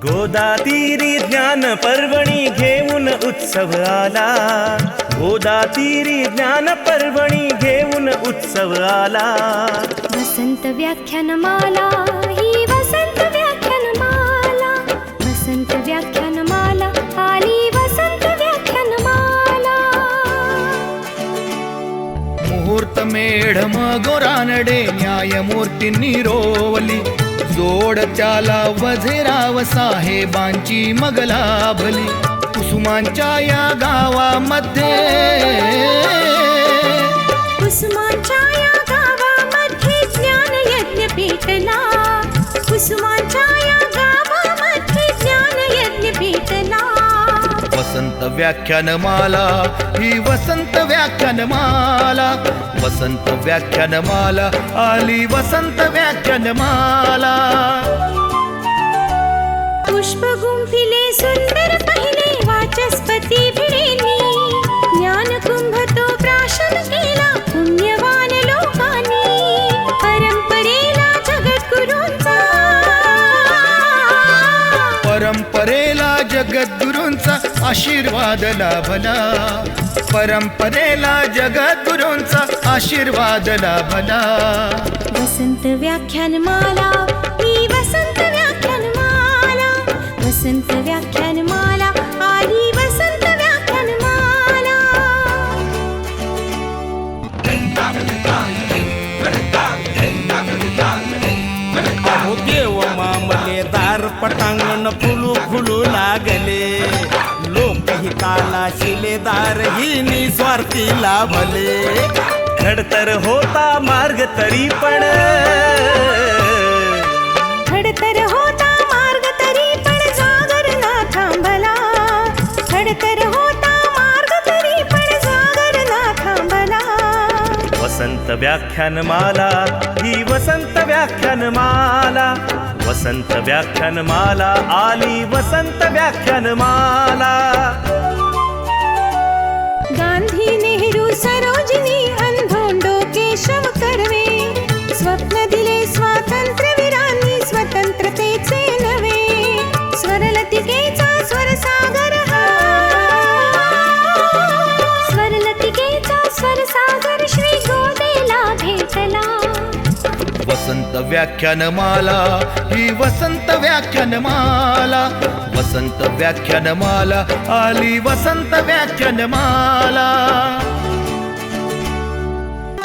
गोदातीरी ज्ञान पर्वणी घेऊन उत्सव आला. गोदातीरी ज्ञान पर्वणी घेऊन उत्सव आला. वसंत व्याख्यानमाला ही वसंत व्याख्यानमाला. वसंत व्याख्यानमाला आली वसंत व्याख्यानमाला. मुहूर्त मेढम गोरानडे न्यायमूर्तींनी रोवली. जोड त्याला वझेराव साहेबांची मग लाभली. कुसुमांच्या या गावामध्ये कुसुमांच्या या गावामध्ये ज्ञान यज्ञ पेटला. कुसुमांच्या या गावामध्ये ज्ञान यज्ञ पेटला. वसंत व्याख्यानमाला ही वसंत व्याख्यानमाला. वसंत व्याख्यानमाला आली वसंत व्याख्यानमाला. पुष्प गुंफिले सुंदर पहिले वाचस्पती भिडेनी. ज्ञान कुंभ तो प्राशन केला पुण्यवान लोकांनी. परंपरेला जगद्गुरूंचा परंपरेला जगद्गुरूंचा आशीर्वाद लाभला. परंपरेला जगद्गुरूंचा आशीर्वाद लाभला. वसंत व्याख्यानमाला ही वसंत व्याख्यानमाला. वसंत व्याख्यानमाला आली वसंत व्याख्यानमाला. अहो देव मामलेदार पटांगण फुलू फुलू लागले. लोकहिताला शिलेदार ही निस्वार्थी लाभले. खडतर होता मार्ग तरी पण खडतर होता मार्ग तरी पण जागर ना थांबला. खडतर होता मार्ग तरी पण जागर ना थांबला. वसंत व्याख्यानमाला ही वसंत व्याख्यानमाला. वसंत व्याख्यानमाला आली वसंत व्याख्यानमाला. गांधी नेहरू सरोजिनी अंधोंडो केशव कर्वे. स्वप्न दिले स्वातंत्र्यवीरांनी स्वतंत्रतेचे नवे. स्वरलतिकेचा स्वरसागर हा. स्वरलतिकेचा स्वरसागर श्री गोदेला भेटला. वसंत व्याख्यानमाला ही वसंत व्याख्यानमाला. वसंत व्याख्यानमाला आली वसंत व्याख्यानमाला.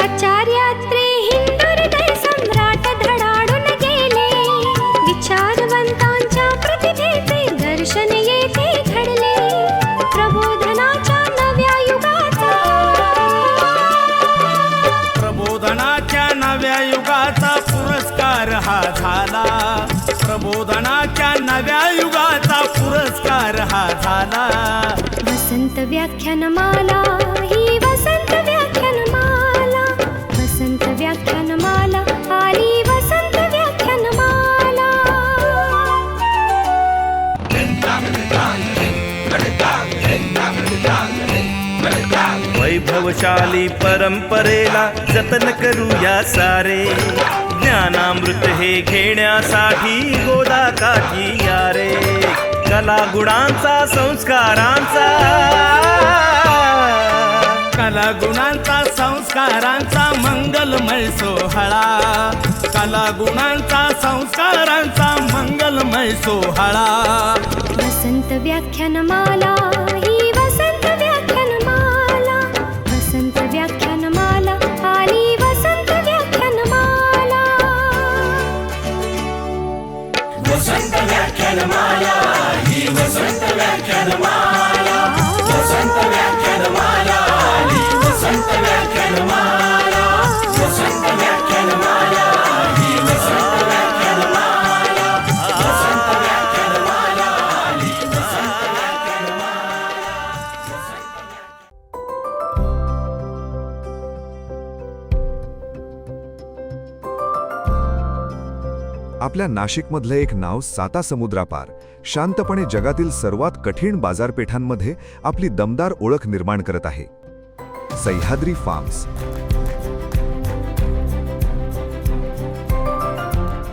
आचार्यात्रे हिंदुहृदय सम्राट धडाडून गेले. विचारवंतांच्या प्रतिभेचे दर्शन येथे घडले. प्रबोधनाच्या नव्या युगाचा प्रबोधनाच्या नव्या युगाचा पुरस्कार हा झाला. प्रबोधनाच्या नव्या युगाचा पुरस्कार हा झाला. वसंत व्याख्यानमाला ही वसंत व्याख्यानमाला. वसंत व्याख्यानमाला आली वसंत व्याख्यानमाला. वैभवशाली परंपरेला जतन करूया सारे. ज्ञानामृत हे घेण्यासाठी गोदा काठी या रे. कला गुणांचा संस्कारांचा कला गुणांचा संस्कारांचा मंगलमय सोहळा. कला गुणांचा संस्कारांचा मंगलमय सोहळा. वसंत व्याख्यानमाला ही वसंत व्याख्यानमाला. वसंत व्याख्यानमाला आली वसंत व्याख्यानमाला. वसंत व्याख्यानमाला ही वसंत व्याख्यानमाला. वसंत व्याख्यानमाला आली वसंत व्याख्यानमाला. वसंत व्याख्यानमाला ही वसंत व्याख्यानमाला. वसंत व्याख्यानमाला आली वसंत व्याख्यानमाला. आपल्या नाशिकमधलं एक नाव साता समुद्रापार शांतपणे जगातील सर्वात कठीण बाजारपेठांमध्ये आपली दमदार ओळख निर्माण करत आहे. सह्याद्री फार्म्स.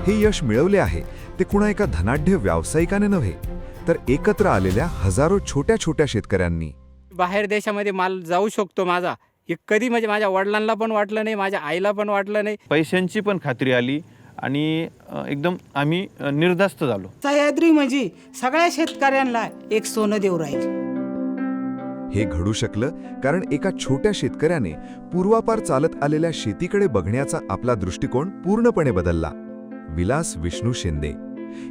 हे यश मिळवले आहे ते कुणा एका धनाढ्य व्यावसायिकाने नव्हे, तर एकत्र आलेल्या हजारो छोट्या छोट्या शेतकऱ्यांनी. बाहेर देशामध्ये माल जाऊ शकतो माझा, हे कधी म्हणजे माझ्या वडिलांना पण वाटलं नाही, माझ्या आईला पण वाटलं नाही. पैशांची पण खात्री आली आणि एकदम आम्ही निर्धास्त झालो. सह्याद्री म्हणजे सगळ्या शेतकऱ्यांना एक सोनं देऊ राहील. हे घडू शकलं कारण एका छोट्या शेतकऱ्याने पूर्वापार चालत आलेल्या शेतीकडे बघण्याचा आपला दृष्टिकोन पूर्णपणे बदलला. विलास विष्णू शिंदे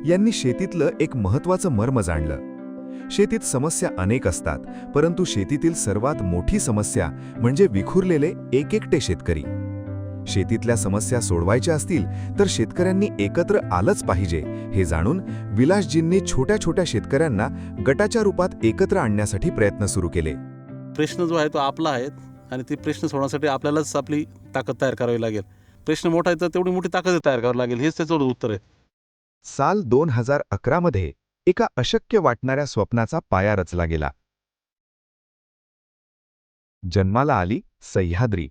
यांनी शेतीतलं एक महत्त्वाचं मर्म जाणलं. शेतीत समस्या अनेक असतात, परंतु शेतीतील सर्वात मोठी समस्या म्हणजे विखुरलेले एकएकटे शेतकरी. शेतीतल्या समस्या सोडवायच्या असतील तर शेतकऱ्यांनी एकत्र आलंच पाहिजे हे जाणून विलासजींनी छोट्या छोट्या शेतकऱ्यांना गटाच्या रूपात एकत्र आणण्यासाठी प्रयत्न सुरू केले. प्रश्न जो आहे तो आपला आहे आणि ते प्रश्न सोडवण्यासाठी आपल्यालाच आपली ताकद तयार करावी लागेल. प्रश्न मोठा आहे तर तेवढी मोठी ताकद तयार करावी लागेल, हेच त्याचं उत्तर आहे. साल 2011 मध्ये एका अशक्य वाटणाऱ्या स्वप्नाचा पाया रचला गेला. जन्माला आली सह्याद्री.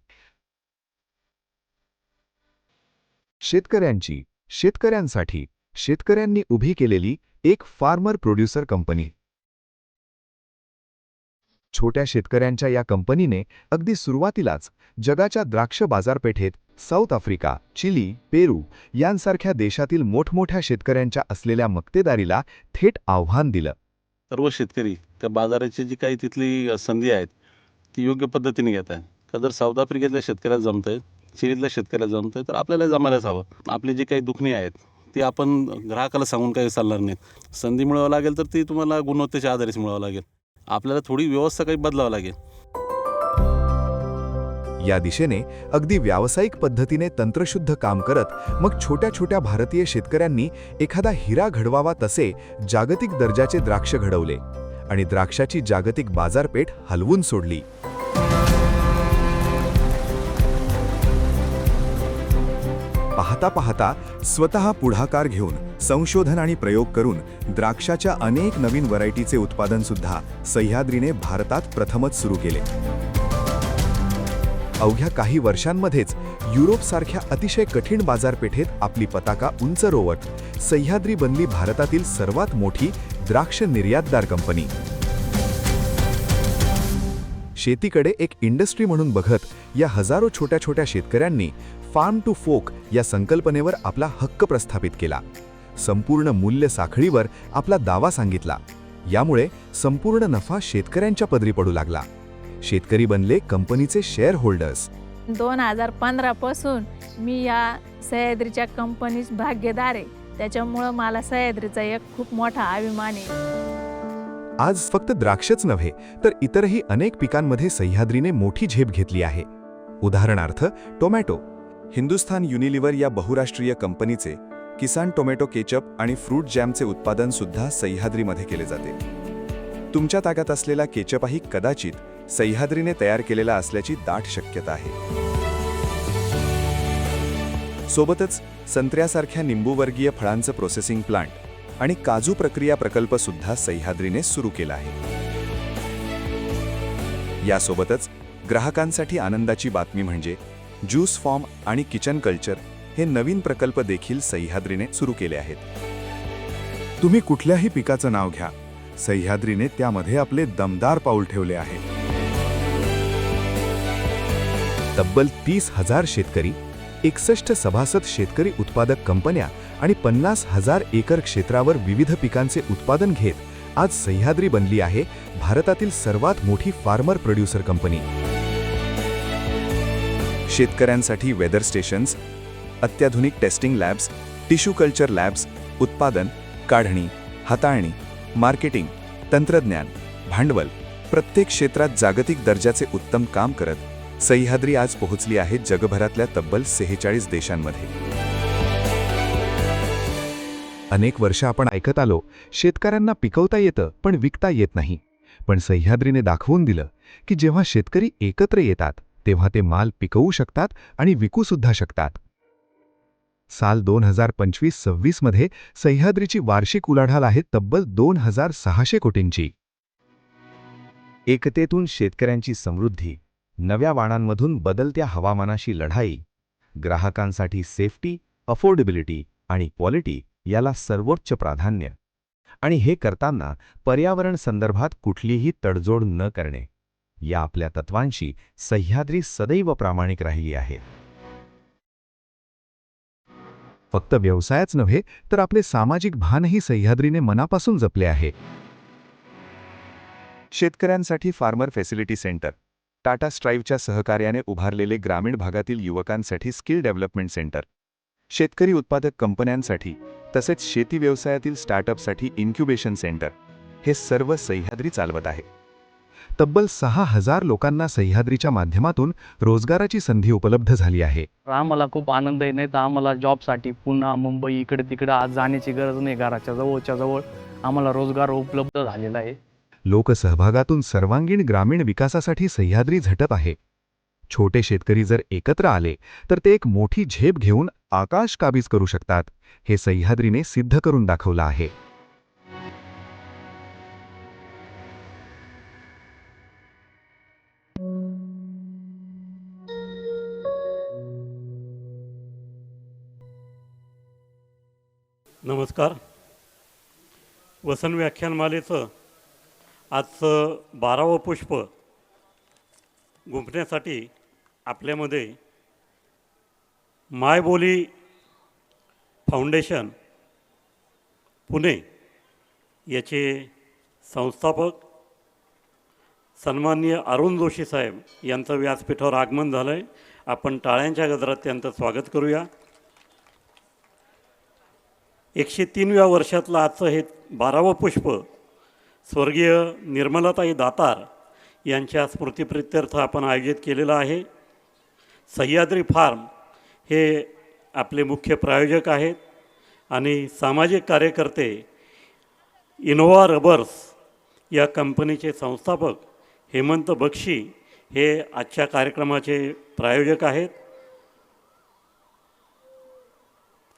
शेतकऱ्यांची, शेतकऱ्यांसाठी, शेतकऱ्यांनी उभी केलेली एक फार्मर प्रोड्युसर कंपनी. छोट्या शेतकऱ्यांच्या या कंपनीने अगदी सुरुवातीलाच जगाच्या द्राक्ष बाजारपेठेत साऊथ आफ्रिका, चिली, पेरू यांसारख्या देशातील मोठमोठ्या शेतकऱ्यांच्या असलेल्या मक्तेदारीला थेट आव्हान दिलं. सर्व शेतकरी त्या बाजाराची जी काही तिथली संधी आहेत ती योग्य पद्धतीने घेत आहे. का जर साऊथ आफ्रिकेतल्या शेतकऱ्याला जमतंय, चिलीतल्या शेतकऱ्याला जमतंय, तर आपल्याला जमायलाच हवं. आपली जी काही दुखणी आहेत ती आपण ग्राहकाला सांगून काही चालणार नाहीत. संधी मिळवावं लागेल तर ती तुम्हाला गुणवत्तेच्या आधारेच मिळवावं लागेल. आपल्याला थोडी व्यवस्था काही बदलावं लागेल. या दिशेने अगदी व्यावसायिक पद्धतीने तंत्रशुद्ध काम करत मग छोट्या छोट्या भारतीय शेतकऱ्यांनी एखादा हिरा घडवावा तसे जागतिक दर्जाचे द्राक्ष घडवले आणि द्राक्षाची जागतिक बाजारपेठ हलवून सोडली. पाहता पाहता स्वतः पुढाकार घेऊन संशोधन आणि प्रयोग करून द्राक्षाच्या अनेक नवीन व्हरायटीचे उत्पादन सुद्धा सह्याद्रीने भारतात प्रथमच सुरू केले. अवघ्या काही वर्षांमध्येच युरोपसारख्या अतिशय कठीण बाजारपेठेत आपली पताका उंच रोवत सह्याद्री बनली भारतातील सर्वात मोठी द्राक्ष निर्यातदार कंपनी. शेतीकडे एक इंडस्ट्री म्हणून बघत या हजारो छोट्या छोट्या शेतकऱ्यांनी फार्म टू फोक या संकल्पनेवर आपला हक्क प्रस्थापित केला. संपूर्ण मूल्य साखळीवर आपला दावा सांगितला. यामुळे संपूर्ण नफा शेतकऱ्यांच्या पदरी पडू लागला. शेतकरी बनले कंपनीचे शेअर होल्डर्स. 2015 पासून मी या सह्याद्रीच्या कंपनीत भागीदार आहे. त्याच्यामुळं मला सह्याद्रीचा एक खूप मोठा अभिमान आहे. आज फक्त द्राक्षच नव्हे तर इतरही अनेक पिकांमध्ये सह्याद्रीने मोठी झेप घेतली आहे. उदाहरणार्थ टोमॅटो. हिंदुस्थान युनिलिव्हर या बहुराष्ट्रीय कंपनीचे किसान टोमॅटो केचप आणि फ्रूट जॅमचे उत्पादन सुद्धा सह्याद्रीमध्ये केले जाते. तुमच्या ताब्यात असलेला केचपही कदाचित सह्याद्रीने तयार केलेला असल्याची दाट शक्यता आहे. सोबतच संत्र्यासारख्या निंबूवर्गीय फळांचं प्रोसेसिंग प्लांट आणि काजू प्रक्रिया प्रकल्प सुद्धा सह्याद्रीने सुरू केला आहे. यासोबतच ग्राहकांसाठी आनंदाची बातमी म्हणजे ज्यूस फॉर्म आणि किचन कल्चर हे नवीन प्रकल्प देखील सह्याद्रीने सुरू केले आहेत. तुम्ही कुठल्याही पिकाचं नाव घ्या, सह्याद्रीने त्यामध्ये आपले दमदार पाऊल ठेवले आहे. तब्बल 30,000 शेतकरी, 61 सभासद शेतकरी उत्पादक कंपन्या आणि 50,000 एकर क्षेत्रावर विविध पिकांचे उत्पादन घेत आज सह्याद्री बनली आहे भारतातील सर्वात मोठी फार्मर प्रोड्युसर कंपनी. शेतकऱ्यांसाठी वेदर स्टेशन्स, अत्याधुनिक testing labs, tissue culture labs, उत्पादन, काढणी, हाताळणी, मार्केटिंग, तंत्रज्ञान, भांडवल प्रत्येक क्षेत्रात जागतिक दर्जाचे उत्तम काम करत सह्याद्री आज पोहोचली आहे जगभरातल्या तब्बल 46 देशांमध्ये. अनेक वर्ष आपण ऐकत आलो, शेतकऱ्यांना पिकवता येतं पण विकता येत नाही. पण सह्याद्रीने दाखवून दिलं की जेव्हा शेतकरी एकत्र येतात तेव्हा ते माल पिकवू शकतात आणि विकू सुद्धा शकतात. साल 2025-26 मध्ये सह्याद्रीची वार्षिक उलाढाल आहे तब्बल 2,600 कोटींची. एकतेतून शेतकऱ्यांची समृद्धी, नव्या वाणांमधून बदलत्या हवामानाशी लढाई, ग्राहकांसाठी सेफ्टी, अफोर्डेबिलिटी आणि क्वालिटी याला सर्वोच्च प्राधान्य. आणि हे करताना पर्यावरण संदर्भात कुठलीही तडजोड न करणे, या आपल्या तत्वांशी सह्याद्री सदैव प्रामाणिक राहिली आहे. फक्त व्यवसायच नव्हे तर आपले सामाजिक भानही सह्याद्रीने मनापासून जपले आहे. शेतकऱ्यांसाठी फार्मर फॅसिलिटी सेंटर, टाटा स्ट्राईव्हच्या सहकार्याने उभारलेले ग्रामीण भागातील युवकांसाठी स्किल डेव्हलपमेंट सेंटर, शेतकरी उत्पादक कंपन्यांसाठी तसेच शेती व्यवसायातील स्टार्टअपसाठी इन्क्युबेशन सेंटर, हे सर्व सह्याद्री चालवत आहे. तब्बल 6,000 लोकांना सह्याद्रीच्या माध्यमातून रोजगाराची संधी उपलब्ध झाली आहे. आम्हाला खूप आनंद आहे. नाही तर आम्हाला जॉबसाठी पुन्हा मुंबई इकडे तिकडे आज जाण्याची गरज नाही. घराच्या जवळच्या जवळ आम्हाला रोजगार उपलब्ध झालेला आहे. लोकसहभागातून सर्वांगीण ग्रामीण विकासासाठी सह्याद्री झटत आहे. छोटे शेतकरी जर एकत्र आले तर ते एक मोठी झेप घेऊन आकाश काबीज करू शकतात, हे सह्याद्रीने सिद्ध करून दाखवलं आहे. नमस्कार. वसन व्याख्यानमालेचं आजचं 12वं पुष्प गुंफण्यासाठी आपल्यामध्ये मायबोली फाउंडेशन पुणे याचे संस्थापक सन्माननीय अरुण जोशी साहेब यांचं व्यासपीठावर आगमन झालं आहे. आपण टाळ्यांच्या गजरात त्यांचं स्वागत करूया. 103व्या वर्षातलं आजचं हे 12वं पुष्प स्वर्गीय निर्मलाताई दातार यांच्या स्मृतिप्रित्यर्थ आपण आयोजित केलेलं आहे. सह्याद्री फार्म हे आपले मुख्य प्रायोजक आहेत आणि सामाजिक कार्यकर्ते इनोव्हा रबर्स या कंपनीचे संस्थापक हेमंत बक्षी हे आजच्या कार्यक्रमाचे प्रायोजक आहेत.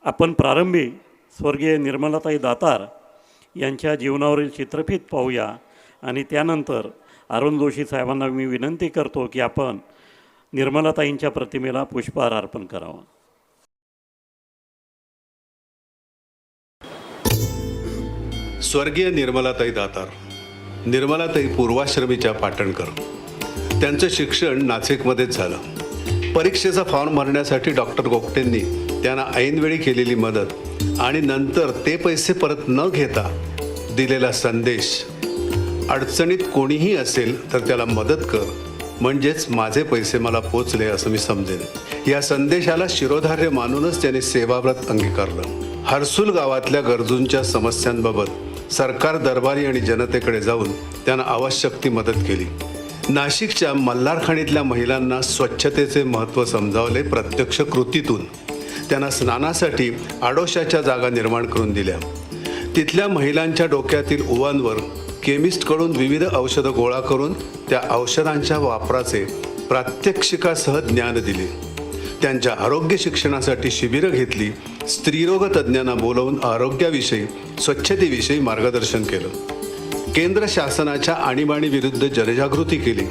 आपण प्रारंभी स्वर्गीय निर्मलाताई दातार यांच्या जीवनावरील चित्रफित पाहूया आणि त्यानंतर अरुण जोशी साहेबांना मी विनंती करतो की आपण निर्मलाताईंच्या प्रतिमेला पुष्पहार अर्पण करावा. स्वर्गीय निर्मलाताई दातार, निर्मलाताई पूर्वाश्रमीच्या पाटणकर. त्यांचं शिक्षण नाशिकमध्येच झालं. परीक्षेचा फॉर्म भरण्यासाठी डॉक्टर गोगटेंनी त्यांना ऐनवेळी केलेली मदत आणि नंतर ते पैसे परत न घेता दिलेला संदेश, अडचणीत कोणीही असेल तर त्याला मदत कर, म्हणजेच माझे पैसे मला पोचले असं मी समजेन, या संदेशाला शिरोधार्य मानूनच त्याने सेवाव्रत अंगीकारलं. हर्सुल गावातल्या गरजूंच्या समस्यांबाबत सरकार दरबारी आणि जनतेकडे जाऊन त्यांना आवश्यक ती मदत केली. नाशिकच्या मल्हारखाणीतल्या महिलांना स्वच्छतेचे महत्त्व समजावले. प्रत्यक्ष कृतीतून त्यांना स्नानासाठी आडोशाच्या जागा निर्माण करून दिल्या. तिथल्या महिलांच्या डोक्यातील उवांवर केमिस्टकडून विविध औषधं गोळा करून त्या औषधांच्या वापराचे प्रात्यक्षिकासह ज्ञान दिले. त्यांच्या आरोग्य शिक्षणासाठी शिबिरं घेतली. स्त्रीरोग तज्ज्ञांना बोलवून आरोग्याविषयी, स्वच्छतेविषयी मार्गदर्शन केलं. केंद्र शासनाच्या आणीबाणीविरुद्ध जनजागृती केली.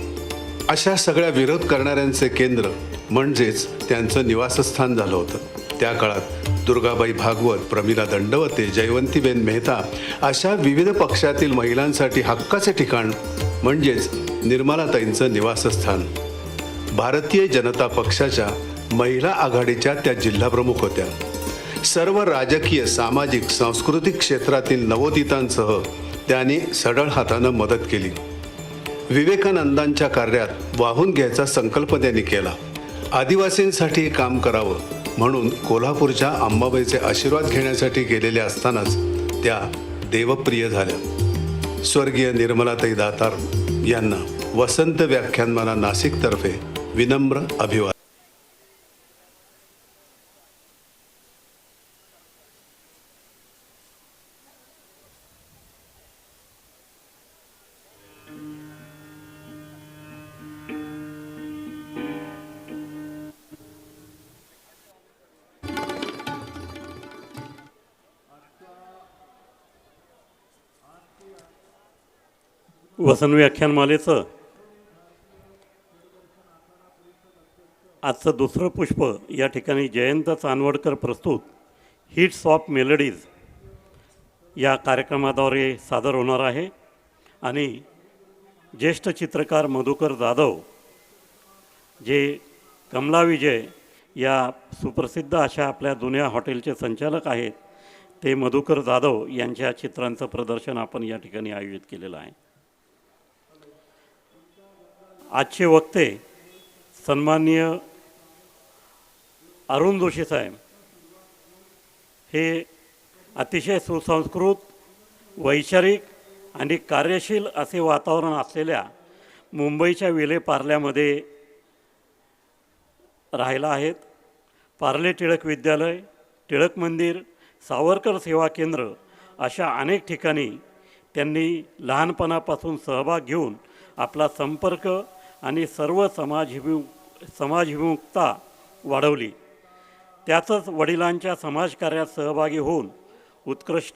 अशा सगळ्या विरोध करणाऱ्यांचे केंद्र म्हणजेच त्यांचं निवासस्थान झालं होतं. त्या काळात दुर्गाबाई भागवत, प्रमिला दंडवते, जयवंतीबेन मेहता अशा विविध पक्षातील महिलांसाठी हक्काचे ठिकाण म्हणजेच निर्मलाताईंचं निवासस्थान. भारतीय जनता पक्षाच्या महिला आघाडीच्या त्या जिल्हाप्रमुख होत्या. सर्व राजकीय, सामाजिक, सांस्कृतिक क्षेत्रातील नवोदितांसह त्यांनी सढळ हातानं मदत केली. विवेकानंदांच्या कार्यात वाहून घ्यायचा संकल्प त्यांनी केला. आदिवासींसाठी काम करावं म्हणून कोल्हापूरच्या अंबाबाईचे आशीर्वाद घेण्यासाठी गेलेले असतानाच त्या देवप्रिय झाल्या. स्वर्गीय निर्मलाताई दातार यांना वसंत व्याख्यानमाला नाशिकतर्फे विनम्र अभिवादन. वसन व्याख्यानमालेचं आजचं दुसरं पुष्प या ठिकाणी जयंत चांदवडकर प्रस्तुत हिट्स ऑफ मेलडीज या कार्यक्रमाद्वारे सादर होणार आहे आणि ज्येष्ठ चित्रकार मधुकर जाधव जे कमला विजय या सुप्रसिद्ध अशा आपल्या जुन्या हॉटेलचे संचालक आहेत, ते मधुकर जाधव यांच्या चित्रांचं प्रदर्शन आपण या ठिकाणी आयोजित केलेलं आहे. आजचे वक्ते सन्माननीय अरुण जोशी साहेब हे अतिशय सुसंस्कृत, वैचारिक आणि कार्यशील असे वातावरण असलेल्या मुंबईच्या विलेपार्ल्यामध्ये राहिला आहेत. पार्ले टिळक विद्यालय, टिळक मंदिर, सावरकर सेवा केंद्र अशा अनेक ठिकाणी त्यांनी लहानपणापासून सहभाग घेऊन आपला संपर्क आणि सर्व समाजविमुक्तता वाढवली. त्यातच वडिलांच्या समाजकार्यात सहभागी होऊन उत्कर्ष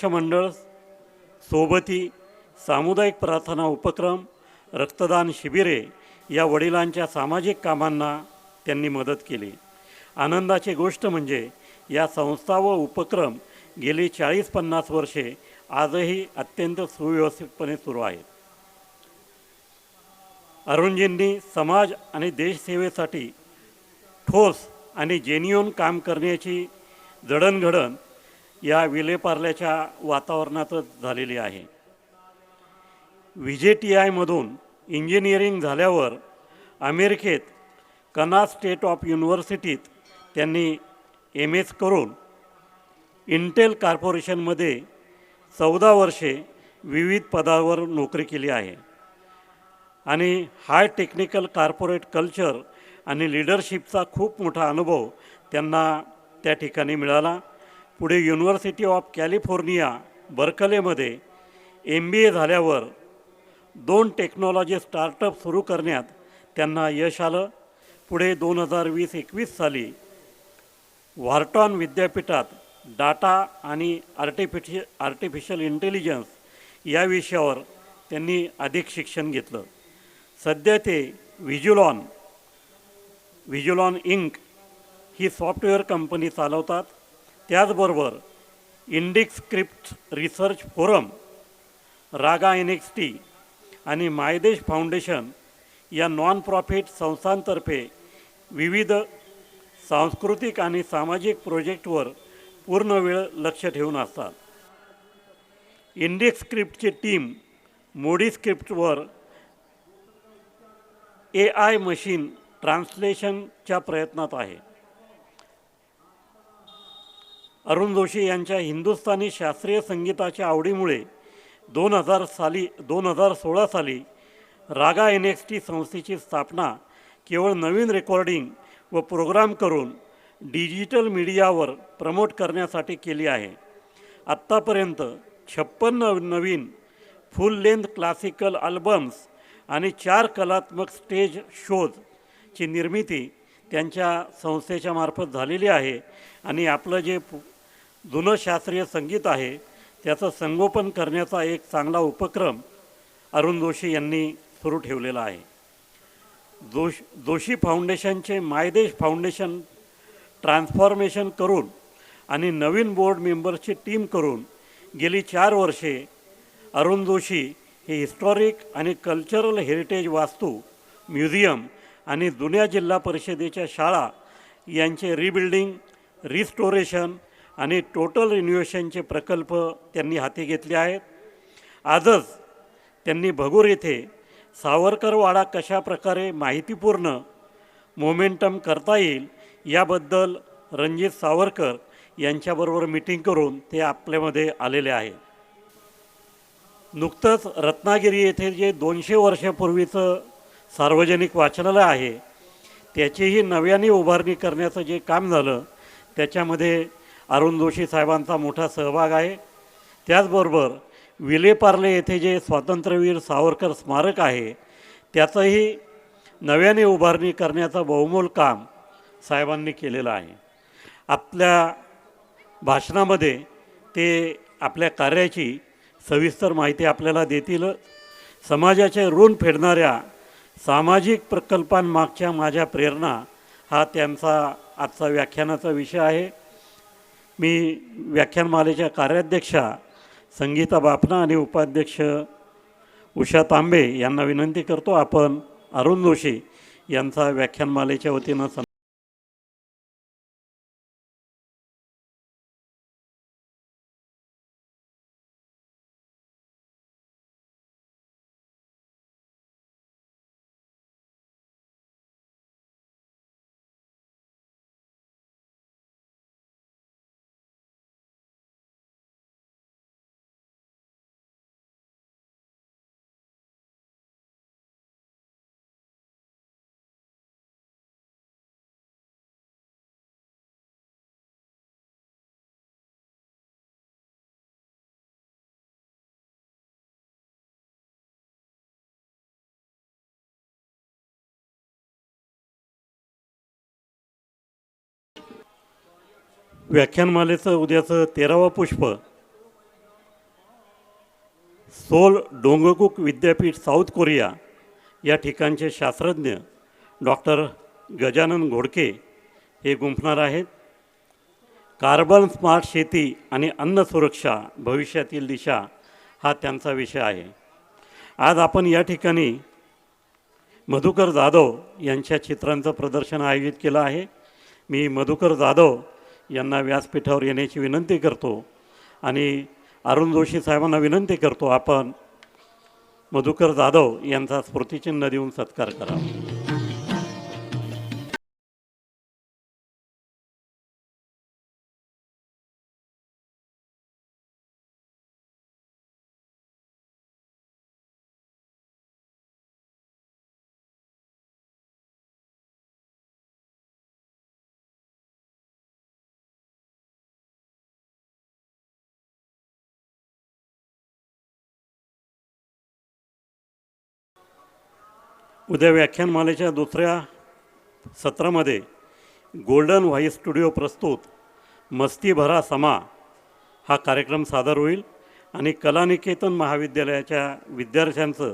मंडळ, सोबती, सामुदायिक प्रार्थना उपक्रम, रक्तदान शिबिरे या वडिलांच्या सामाजिक कामांना त्यांनी मदत केली. आनंदाची गोष्ट म्हणजे या संस्था व उपक्रम गेली 40-50 वर्षे आजही अत्यंत सुव्यवस्थितपणे सुरू आहेत. अरुणजींनी समाज आणि देशसेवेसाठी ठोस आणि जेन्युइन काम करण्याची जडणघडण या विलेपार्ल्याच्या वातावरणातच झालेली आहे. VJTIमधून इंजिनिअरिंग झाल्यावर अमेरिकेत कना स्टेट ऑफ युनिव्हर्सिटीत त्यांनी MS करून इंटेल कॉर्पोरेशनमध्ये 14 वर्षे विविध पदावर नोकरी केली आहे आणि हाय टेक्निकल कॉर्पोरेट कल्चर आणि लीडरशिपचा खूप मोठा अनुभव त्यांना त्या ठिकाणी मिळाला. पुढे युनिव्हर्सिटी ऑफ कॅलिफोर्निया बर्कलेमध्ये MBA झाल्यावर 2 टेक्नॉलॉजी स्टार्टअप सुरू करण्यात त्यांना यश आलं. पुढे 2020-21 साली व्हॉर्टॉन विद्यापीठात डाटा आणि आर्टिफिशियल इंटेलिजन्स या विषयावर त्यांनी अधिक शिक्षण घेतलं. सध्या ते व्हिज्युलॉन इंक ही सॉफ्टवेअर कंपनी चालवतात. त्याचबरोबर इंडिक्स स्क्रिप्ट रिसर्च फोरम, रागा NXT आणि मायदेश फाउंडेशन या नॉन प्रॉफिट संस्थांतर्फे विविध सांस्कृतिक आणि सामाजिक प्रोजेक्टवर पूर्ण वेळ लक्ष ठेवून असतात. इंडिक्स स्क्रिप्टची टीम मोडी स्क्रिप्टवर AI मशीन ट्रान्सलेशनच्या प्रयत्नात आहे. अरुण जोशी यांच्या हिंदुस्थानी शास्त्रीय संगीताच्या आवडीमुळे 2016 साली रागा NXT संस्थेची स्थापना केवळ नवीन रेकॉर्डिंग व प्रोग्राम करून डिजिटल मीडियावर प्रमोट करण्यासाठी केली आहे. आत्तापर्यंत 56 नवीन फुल लेंथ क्लासिकल अल्बम्स आणि 4 कलात्मक स्टेज शोजची निर्मिती त्यांच्या संस्थेच्या मार्फत झालेली आहे आणि आपलं जे जुनं शास्त्रीय संगीत आहे त्याचं संगोपन करण्याचा एक चांगला उपक्रम अरुण जोशी यांनी सुरू ठेवलेला आहे. जोशी फाउंडेशनचे मायदेश फाउंडेशन ट्रान्सफॉर्मेशन करून आणि नवीन बोर्ड मेंबर्सची टीम करून गेली 4 वर्षे अरुण जोशी हे हिस्टॉरिक आणि कल्चरल हेरिटेज वास्तू, म्युझियम आणि जुन्या जिल्हा परिषदेच्या शाळा यांचे रिबिल्डिंग, रिस्टोरेशन आणि टोटल रिन्युएशनचे प्रकल्प त्यांनी हाती घेतले आहेत. आजच त्यांनी भगूर येथे सावरकरवाडा कशा प्रकारे माहितीपूर्ण मोमेंटम करता येईल याबद्दल रणजित सावरकर यांच्याबरोबर मीटिंग करून ते आपल्यामध्ये आलेले आहे. नुकतंच रत्नागिरी येथे जे 200 वर्षापूर्वीचं सार्वजनिक वाचनालय आहे त्याचीही नव्याने उभारणी करण्याचं जे काम झालं त्याच्यामध्ये अरुण जोशी साहेबांचा मोठा सहभाग आहे. त्याचबरोबर विलेपार्ले येथे जे स्वातंत्र्यवीर सावरकर स्मारक आहे त्याचंही नव्याने उभारणी करण्याचं बहुमोल काम साहेबांनी केलेलं आहे. आपल्या भाषणामध्ये ते आपल्या कार्याची सविस्तर माहिती आपल्याला देतील. समाजाचे ऋण फेडणाऱ्या सामाजिक प्रकल्पांमागच्या माझ्या प्रेरणा हा त्यांचा आजचा व्याख्यानाचा विषय आहे. मी व्याख्यानमालेच्या कार्याध्यक्षा संगीता बापना आणि उपाध्यक्ष उषा तांबे यांना विनंती करतो, आपण अरुण जोशी यांचा व्याख्यानमालेच्या वतीनं व्याख्यानमालेचं उद्याचं 13वं पुष्प सोल डोंगकुक विद्यापीठ साऊथ कोरिया या ठिकाणचे शास्त्रज्ञ डॉक्टर गजानन घोडके हे गुंफणार आहेत. कार्बन स्मार्ट शेती आणि अन्न सुरक्षा भविष्यातील दिशा हा त्यांचा विषय आहे. आज आपण या ठिकाणी मधुकर जाधव यांच्या चित्रांचं प्रदर्शन आयोजित केलं आहे. मी मधुकर जाधव यांना व्यासपीठावर येण्याची विनंती करतो आणि अरुण जोशी साहेबांना विनंती करतो, आपण मधुकर जाधव यांचा स्मृतिचिन्ह देऊन सत्कार करा. उद्या व्याख्यानमालेच्या दुसऱ्या सत्रामध्ये गोल्डन व्हाईस स्टुडिओ प्रस्तुत मस्ती भरा समा हा कार्यक्रम सादर होईल आणि कलानिकेतन महाविद्यालयाच्या विद्यार्थ्यांचं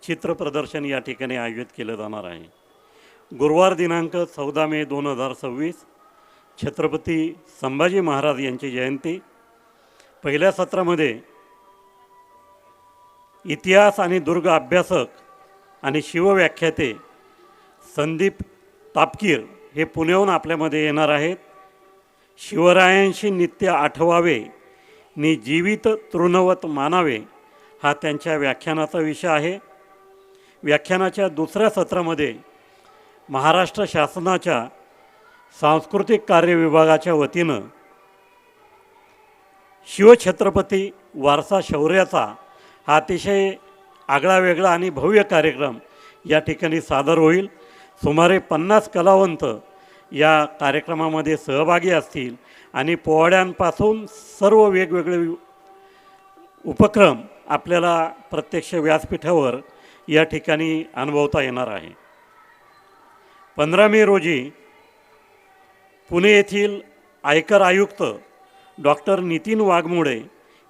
चित्रप्रदर्शन या ठिकाणी आयोजित केलं जाणार आहे. गुरुवार दिनांक 14 मे 2026 छत्रपती संभाजी महाराज यांची जयंती. पहिल्या सत्रामध्ये इतिहास आणि दुर्ग अभ्यासक आणि शिवव्याख्याते संदीप तापकीर हे पुण्याहून आपल्यामध्ये येणार आहेत. शिवरायांशी नित्य आठवावे नि जीवित तृणवत मानावे हा त्यांच्या व्याख्यानाचा विषय आहे. व्याख्यानाच्या दुसऱ्या सत्रामध्ये महाराष्ट्र शासनाच्या सांस्कृतिक कार्य विभागाच्या वतीनं शिवछत्रपती वारसा शौर्याचा हा अतिशय आगळा वेगळा आणि भव्य कार्यक्रम या ठिकाणी सादर होईल. सुमारे 50 कलावंत या कार्यक्रमामध्ये सहभागी असतील आणि पोवाड्यांपासून सर्व वेगवेगळे उपक्रम आपल्याला प्रत्यक्ष व्यासपीठावर या ठिकाणी अनुभवता येणार आहे. 15 मे रोजी पुणे येथील आयकर आयुक्त डॉक्टर नितीन वाघमोडे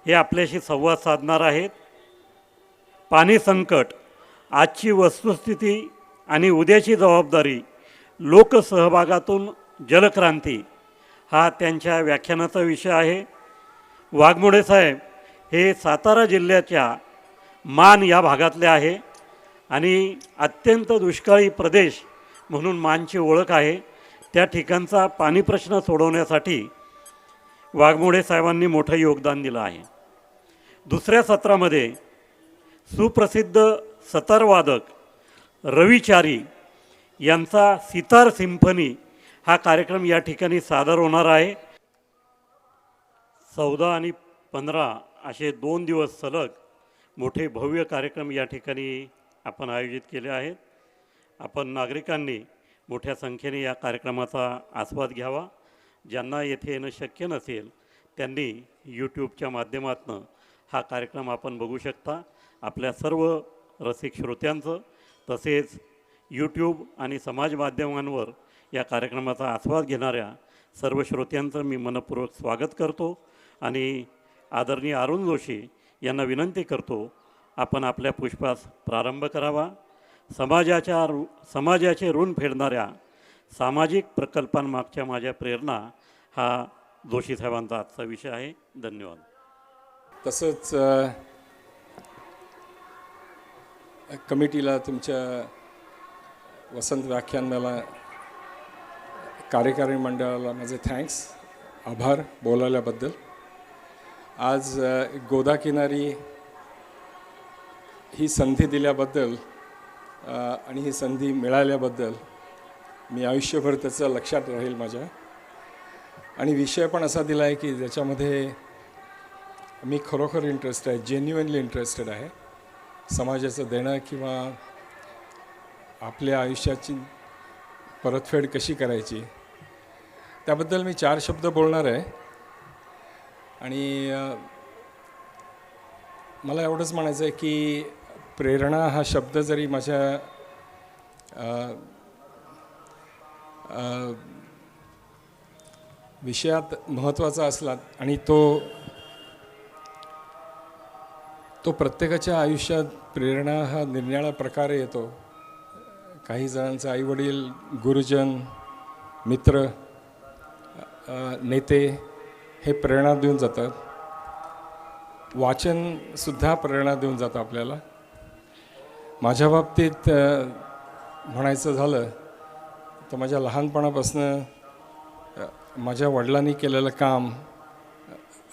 हे आपल्याशी संवाद साधणार आहेत. पाणी संकट, आजची वस्तुस्थिती आणि उद्याची जबाबदारी, लोकसहभागातून जलक्रांती हा त्यांच्या व्याख्यानाचा विषय आहे. वाघमोडे साहेब हे सातारा जिल्ह्याच्या मान या भागातले आहे आणि अत्यंत दुष्काळी प्रदेश म्हणून मानची ओळख आहे. त्या ठिकाणचा पाणी प्रश्न सोडवण्यासाठी वाघमोडे साहेबांनी मोठं योगदान दिलं आहे. दुसऱ्या सत्रामध्ये सुप्रसिद्ध सतारवादक रविचारी यांचा सितार सिम्फनी हा कार्यक्रम या ठिकाणी सादर होणार आहे. 14 आणि 15 असे 2 दिवस सलग मोठे भव्य कार्यक्रम या ठिकाणी आपण आयोजित केले आहेत. आपण नागरिकांनी मोठ्या संख्येने या कार्यक्रमाचा आस्वाद घ्यावा. ज्यांना येथे येणं शक्य नसेल त्यांनी यूट्यूबच्या माध्यमातून हा कार्यक्रम आपण बघू शकता. आपल्या सर्व रसिक श्रोत्यांचं तसेच यूट्यूब आणि समाज माध्यमांवर या कार्यक्रमाचा आस्वाद घेणाऱ्या सर्व श्रोत्यांचं मी मनपूर्वक स्वागत करतो आणि आदरणीय अरुण जोशी यांना विनंती करतो, आपण आपल्या पुष्पास प्रारंभ करावा. समाजाचे ऋण फेडणाऱ्या सामाजिक प्रकल्पांमागच्या माझ्या प्रेरणा हा जोशी साहेबांचा आजचा विषय आहे. धन्यवाद. तसंच कमिटीला, तुमच्या वसंत व्याख्यानमाला कार्यकारी मंडळाला माझे थँक्स, आभार बोलायल्याबद्दल. आज गोदाकिनारी ही संधी दिल्याबद्दल आणि ही संधी मिळाल्याबद्दल मी आयुष्यभर त्याचं लक्षात राहील माझ्या. आणि विषय पण असा दिला आहे की ज्याच्यामध्ये मी खरोखर इंटरेस्ट आहे, जेन्युइनली इंटरेस्टेड आहे. समाजाचं देणं किंवा आपल्या आयुष्याची परतफेड कशी करायची त्याबद्दल मी 4 शब्द बोलणार आहे. आणि मला एवढंच म्हणायचं आहे की प्रेरणा हा शब्द जरी माझ्या विषयात महत्त्वाचा असला आणि तो प्रत्येकाच्या आयुष्यात प्रेरणा हा निरनिराळ्या प्रकारे येतो. काही जणांचे आईवडील, गुरुजन, मित्र, नेते हे प्रेरणा देऊन जातात. वाचनसुद्धा प्रेरणा देऊन जातं आपल्याला. माझ्या बाबतीत म्हणायचं झालं तर माझ्या लहानपणापासून माझ्या वडिलांनी केलेलं काम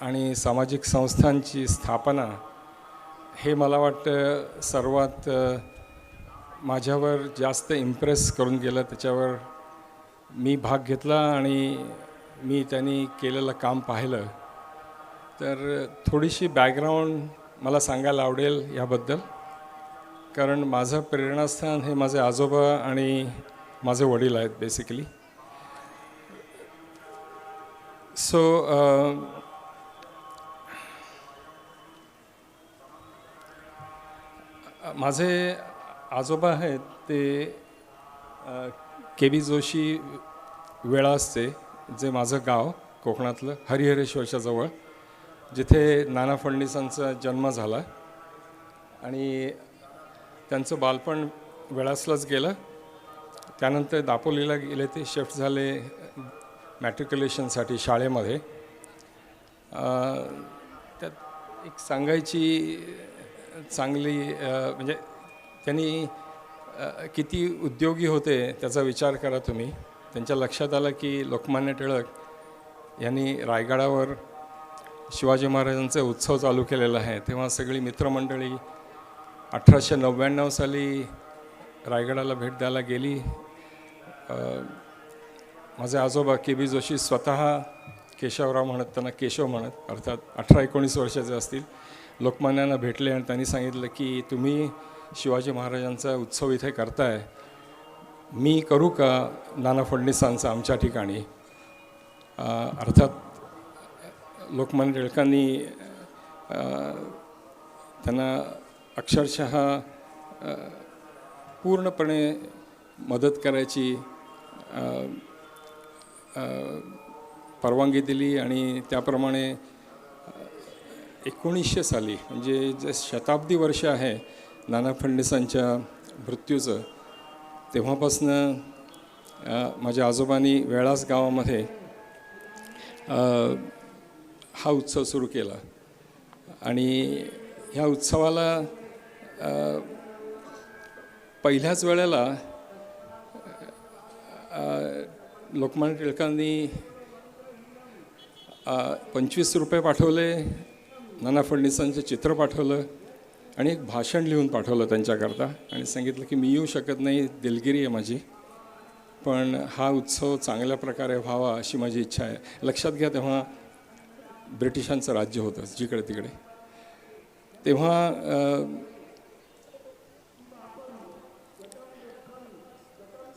आणि सामाजिक संस्थांची स्थापना हे मला वाटतं सर्वात माझ्यावर जास्त इम्प्रेस करून गेलं. त्याच्यावर मी भाग घेतला आणि मी त्यांनी केलेलं काम पाहिलं. तर थोडीशी बॅकग्राऊंड मला सांगायला आवडेल याबद्दल, कारण माझं प्रेरणास्थान हे माझे आजोबा आणि माझे वडील आहेत बेसिकली. सो माझे आजोबा आहेत ते के.बी. जोशी वेळासचे, जे माझं गाव कोकणातलं हरिहरेश्वरच्या जवळ, जिथे नाना फडणवीसांचा जन्म झाला. आणि त्यांचं बालपण वेळासलाच गेलं. त्यानंतर दापोलीला गेले, ते शिफ्ट झाले मॅट्रिक्युलेशनसाठी शाळेमध्ये. त्यात एक सांगायची चांगली म्हणजे त्यांनी किती उद्योगी होते त्याचा विचार करा तुम्ही. त्यांच्या लक्षात आलं की लोकमान्य टिळक यांनी रायगडावर शिवाजी महाराजांचे उत्सव चालू केलेला आहे. तेव्हा सगळी मित्रमंडळी 1899 साली रायगडाला भेट द्यायला गेली. माझे आजोबा के.बी. जोशी स्वतः केशवराव म्हणत, त्यांना केशव म्हणत, अर्थात 18-19 वर्षाचे असतील, लोकमान्यांना भेटले आणि त्यांनी सांगितलं की तुम्ही शिवाजी महाराजांचा उत्सव इथे करताय, मी करू का नाना फडणवीसांचा आमच्या ठिकाणी. अर्थात लोकमान्य टिळकांनी त्यांना अक्षरशः पूर्णपणे मदत करायची परवानगी दिली. आणि त्याप्रमाणे 1900 साली, म्हणजे जे शताब्दी वर्ष आहे नाना फडणवीसांच्या मृत्यूचं, तेव्हापासनं माझ्या आजोबांनी वेळास गावामध्ये हा उत्सव सुरू केला. आणि ह्या उत्सवाला पहिल्याच वेळेला लोकमान्य टिळकांनी 25 रुपये पाठवले, नाना फडणवीसांचं चित्र पाठवलं आणि एक भाषण लिहून पाठवलं त्यांच्याकरता. आणि सांगितलं की मी येऊ शकत नाही, दिलगिरी आहे माझी, पण हा उत्सव चांगल्या प्रकारे व्हावा अशी माझी इच्छा आहे. लक्षात घ्या, तेव्हा ब्रिटिशांचं राज्य होतं जिकडे तिकडे. तेव्हा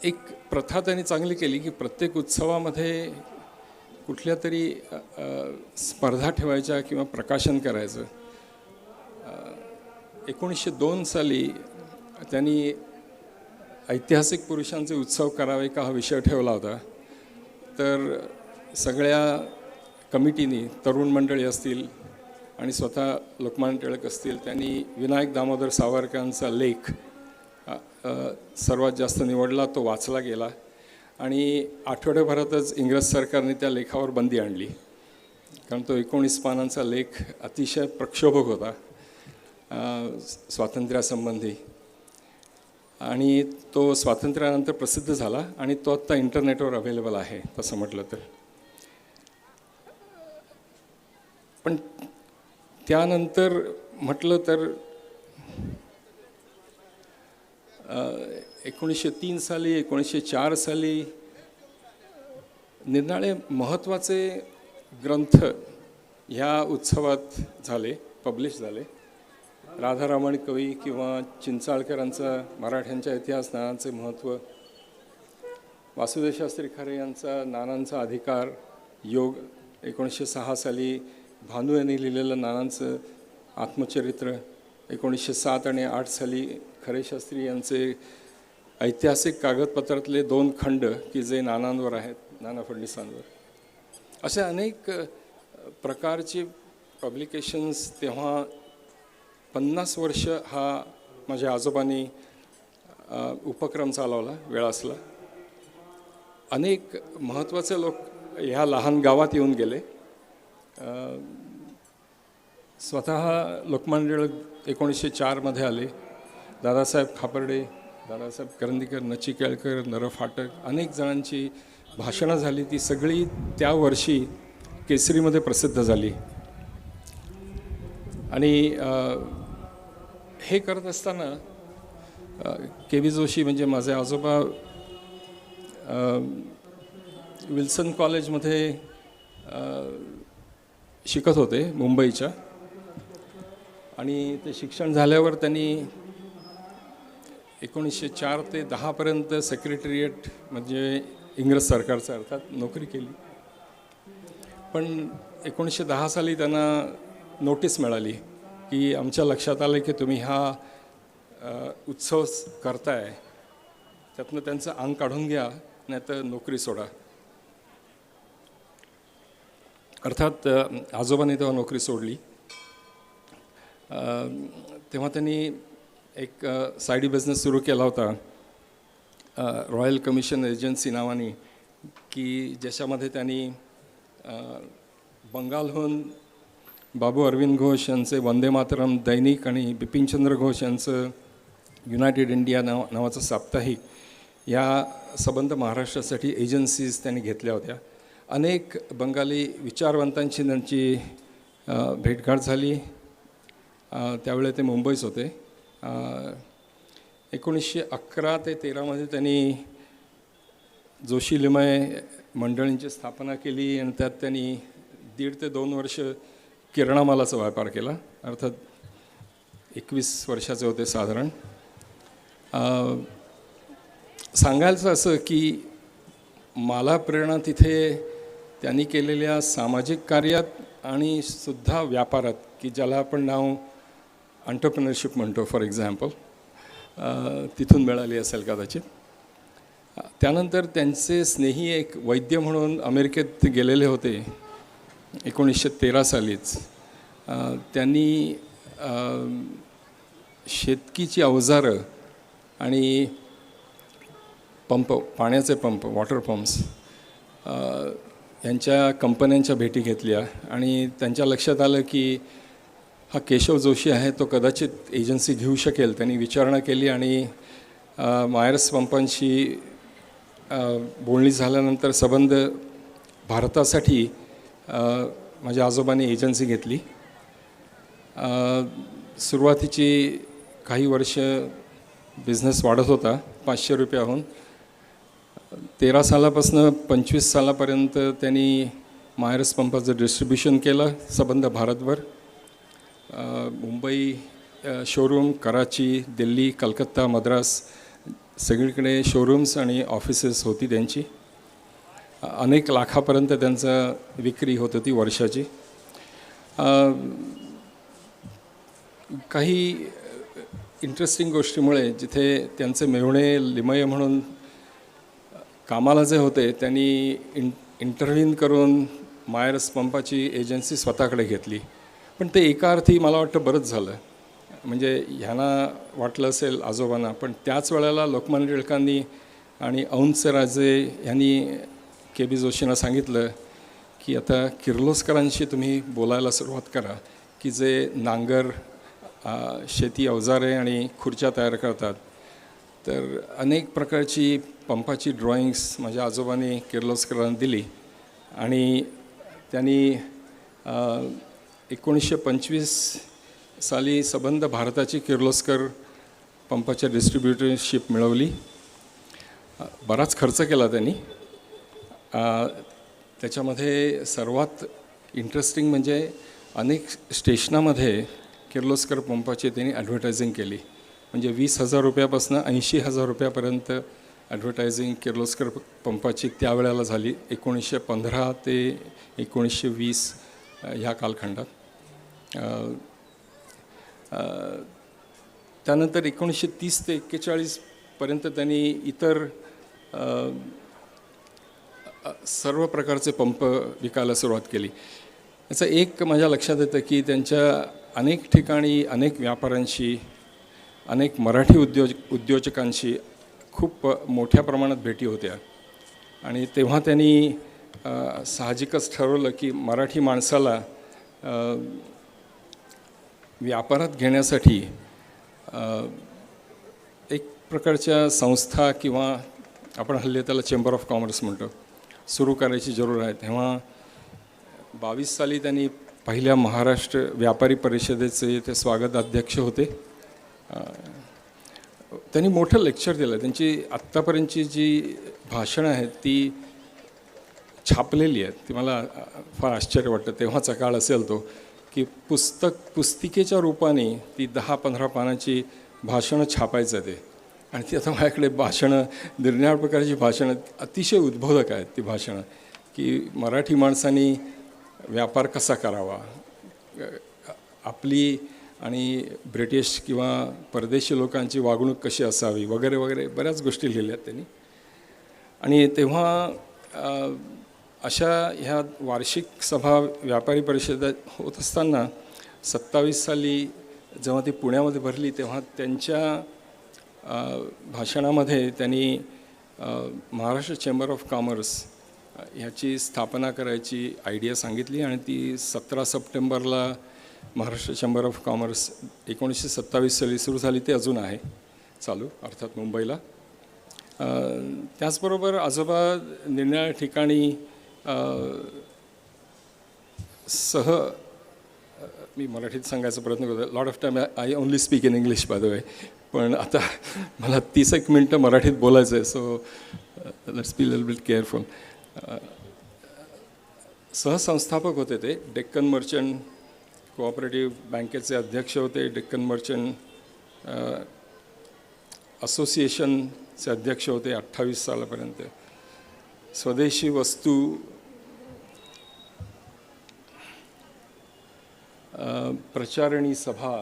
एक प्रथा त्यांनी चांगली केली की प्रत्येक उत्सवामध्ये कुठल्या तरी स्पर्धा ठेवायच्या किंवा प्रकाशन करायचं. 1902 साली त्यांनी ऐतिहासिक पुरुषांचे उत्सव करावे का हा विषय ठेवला होता. तर सगळ्या कमिटीनी, तरुण मंडळी असतील आणि स्वतः लोकमान्य टिळक असतील, त्यांनी विनायक दामोदर सावरकरांचा लेख सर्वात जास्त निवडला, तो वाचला गेला. आणि आठवड्याभरातच इंग्रज सरकारने त्या लेखावर बंदी आणली. कारण तो 19 पानांचा लेख अतिशय प्रक्षोभक होता स्वातंत्र्यासंबंधी, आणि तो स्वातंत्र्यानंतर प्रसिद्ध झाला आणि तो आत्ता इंटरनेटवर अवेलेबल आहे तसं म्हटलं तर. पण त्यानंतर म्हटलं तर 1903 साली 1904 साली निरनिराळे महत्त्वाचे ग्रंथ ह्या उत्सवात झाले, पब्लिश झाले. राधारमण कवी किंवा चिंचाळकरांचा मराठ्यांच्या इतिहास नानांचे महत्त्व, वासुदेव शास्त्री खरे यांचा नानांचा अधिकार योग, 1906 साली भानू यांनी लिहिलेलं नानांचं आत्मचरित्र, 1907 आणि 8 साली खरे शास्त्री यांचे ऐतिहासिक कागदपत्रातले 2 खंड की जे नानांवर आहेत, नाना फडणीसांवर. असे अनेक प्रकारचे पब्लिकेशन्स. तेव्हा 50 वर्ष हा माझ्या आजोबांनी उपक्रम चालवला वेळासला. अनेक महत्त्वाचे लोक ह्या लहान गावात येऊन गेले. स्वतः लोकमान्य टिळक 1904 आले. दादासाहेब खापर्डे, दादासाहेब करंदीकर, नचिकेळकर, नर फाटक, अनेक जणांची भाषणं झाली. ती सगळी त्या वर्षी केसरीमध्ये प्रसिद्ध झाली. आणि हे करत असताना के.बी. जोशी म्हणजे माझे आजोबा विल्सन कॉलेजमध्ये शिकत होते मुंबईच्या, आणि ते शिक्षण झाल्यावर त्यांनी 1904 ते 10पर्यंत सेक्रेटरिएट म्हणजे इंग्रज सरकारचं अर्थात नोकरी केली. पण 1910 साली त्यांना नोटीस मिळाली की आमच्या लक्षात आलं की तुम्ही हा उत्सव करताय, त्यातनं त्यांचं अंग काढून घ्या, नाही तर नोकरी सोडा. अर्थात आजोबांनी तेव्हा नोकरी सोडली. तेव्हा त्यांनी एक साईड बिझनेस सुरू केला होता रॉयल कमिशन एजन्सी नावाने, की ज्याच्यामध्ये त्यांनी बंगालहून बाबू अरविंद घोष यांचे वंदे मातरम दैनिक आणि बिपिनचंद्र घोष यांचं युनायटेड इंडिया नावाचं साप्ताहिक, या संबंध महाराष्ट्रासाठी एजन्सीज त्यांनी घेतल्या होत्या. अनेक बंगाली विचारवंतांची त्यांची भेटगाठ झाली. त्यावेळी ते मुंबईत होते. 1911 ते 13 त्यांनी जोशी लिमय मंडळींची स्थापना केली, आणि त्यात त्यांनी 1.5 ते 2 वर्ष किराणामालाचा व्यापार केला. अर्थात 21 वर्षाचे होते साधारण. सांगायचं असं की मला प्रेरणा तिथे त्यांनी केलेल्या सामाजिक कार्यात आणि सुद्धा व्यापारात, की ज्याला आपण नाव एंटरप्रेन्योरशिप म्हणतो फॉर एक्झाम्पल, तिथून मिळाली असेल कदाचित. त्यानंतर त्यांचे स्नेही एक वैद्य म्हणून अमेरिकेत गेलेले होते 1913 सालीच. त्यांनी शेतकीची अवजारं आणि पंप, पाण्याचे पंप, वॉटर पंप्स यांच्या कंपन्यांच्या भेटी घेतल्या, आणि त्यांच्या लक्षात आलं की हा केशव जोशी आहे, तो कदाचित एजन्सी घेऊ शकेल. त्यांनी विचारणा केली आणि मायर्स पंपांशी बोलणी झाल्यानंतर संबंध भारतासाठी माझ्या आजोबांनी एजन्सी घेतली. सुरुवातीची काही वर्ष बिझनेस वाढत होता 500 रुपयाहून. 13 सालापासून 25 सालापर्यंत त्यांनी मायर्स पंपाचं डिस्ट्रीब्युशन केलं संबंध भारतभर. मुंबई शोरूम, कराची, दिल्ली, कलकत्ता, मद्रास सगळीकडे शोरूम्स आणि ऑफिसेस होती त्यांची. अनेक लाखापर्यंत त्यांचं विक्री होत होती वर्षाची. काही इंटरेस्टिंग गोष्टीमुळे जिथे त्यांचे मेहुणे लिमये म्हणून कामाला जे होते, त्यांनी इंटरव्ह्यून करून मायर्स पंपाची एजन्सी स्वतःकडे घेतली. पण ते एका अर्थी मला वाटतं बरंच झालं. म्हणजे ह्यांना वाटलं असेल आजोबांना, पण त्याच वेळेला लोकमान्य टिळकांनी आणि औंधचे राजे यांनी के.बी. जोशींना सांगितलं की आता किर्लोस्करांशी तुम्ही बोलायला सुरुवात करा की जे नांगर, शेती अवजारे आणि खुर्च्या तयार करतात. तर अनेक प्रकारची पंपाची ड्रॉइंग्स माझ्या आजोबांनी किर्लोस्करांना दिली आणि त्यांनी 1925 साली संबंध भारताची किर्लोस्कर पंपाच्या डिस्ट्रीब्युटरशिप मिळवली. बराच खर्च केला त्यांनी. त्याच्यामध्ये सर्वात इंटरेस्टिंग म्हणजे अनेक स्टेशनामध्ये किर्लोस्कर पंपाची त्यांनी ॲडव्हर्टायझिंग केली. म्हणजे 20,000 रुपयापासून 80,000 रुपयापर्यंत ॲडव्हर्टायझिंग किर्लोस्कर पंपाची त्यावेळेला झाली. 1915 ते 1920 ह्या कालखंडात. त्यानंतर 1930 ते 41पर्यंत त्यांनी इतर सर्व प्रकारचे पंप विकायला सुरुवात केली. याचं एक माझ्या लक्षात येतं की त्यांच्या अनेक ठिकाणी अनेक व्यापाऱ्यांशी, अनेक मराठी उद्योजकांशी खूप मोठ्या प्रमाणात भेटी होत्या आणि तेव्हा त्यांनी साहजिकच ठरवलं की मराठी माणसाला व्यापारात घेण्यासाठी एक प्रकारच्या संस्था किंवा आपण हल्ली त्याला चेंबर ऑफ कॉमर्स म्हणतो सुरू करायची जरूर आहे. तेव्हा 22 साली त्यांनी पहिल्या महाराष्ट्र व्यापारी परिषदेचे ते स्वागत अध्यक्ष होते. त्यांनी मोठं लेक्चर दिलं. त्यांची आत्तापर्यंतची जी भाषणं आहेत ती छापलेली आहेत. ती मला फार आश्चर्य वाटतं. तेव्हाचा काळ असेल तो की पुस्तिकेच्या रूपाने ती 10-15 पानाची भाषणं छापायचं ते. आणि ती आता माझ्याकडे भाषणं, निर्णायक प्रकारची भाषणं अतिशय उद्बोधक आहेत. ती भाषणं की मराठी माणसांनी व्यापार कसा करावा, आपली आणि ब्रिटिश किंवा परदेशी लोकांची वागणूक कशी असावी वगैरे वगैरे बऱ्याच गोष्टी लिहिल्या आहेत त्यांनी. आणि तेव्हा अशा ह्या वार्षिक सभा व्यापारी परिषदेत होत असताना 27 साली जेव्हा ती पुण्यामध्ये भरली तेव्हा त्यांच्या भाषणामध्ये त्यांनी महाराष्ट्र चेंबर ऑफ कॉमर्स ह्याची स्थापना करायची आयडिया सांगितली आणि ती 17 सप्टेंबरला महाराष्ट्र चेंबर ऑफ कॉमर्स 1927 साली सुरू झाली. ते अजून आहे चालू, अर्थात मुंबईला. त्याचबरोबर आजोबा निरनिराळ्या ठिकाणी मी मराठीत सांगायचा प्रयत्न करतो. Lot of time I only speak in English by the way. पण आता मला 30 मिनटं मराठीत बोलायचं आहे. So let's be little bit careful. सहसंस्थापक होते ते. डेक्कन मर्चंट कोऑपरेटिव्ह बँकेचे अध्यक्ष होते. डेक्कन मर्चंट असोसिएशनचे अध्यक्ष होते 28 सालापर्यंत. स्वदेशी वस्तू प्रचारणी सभा,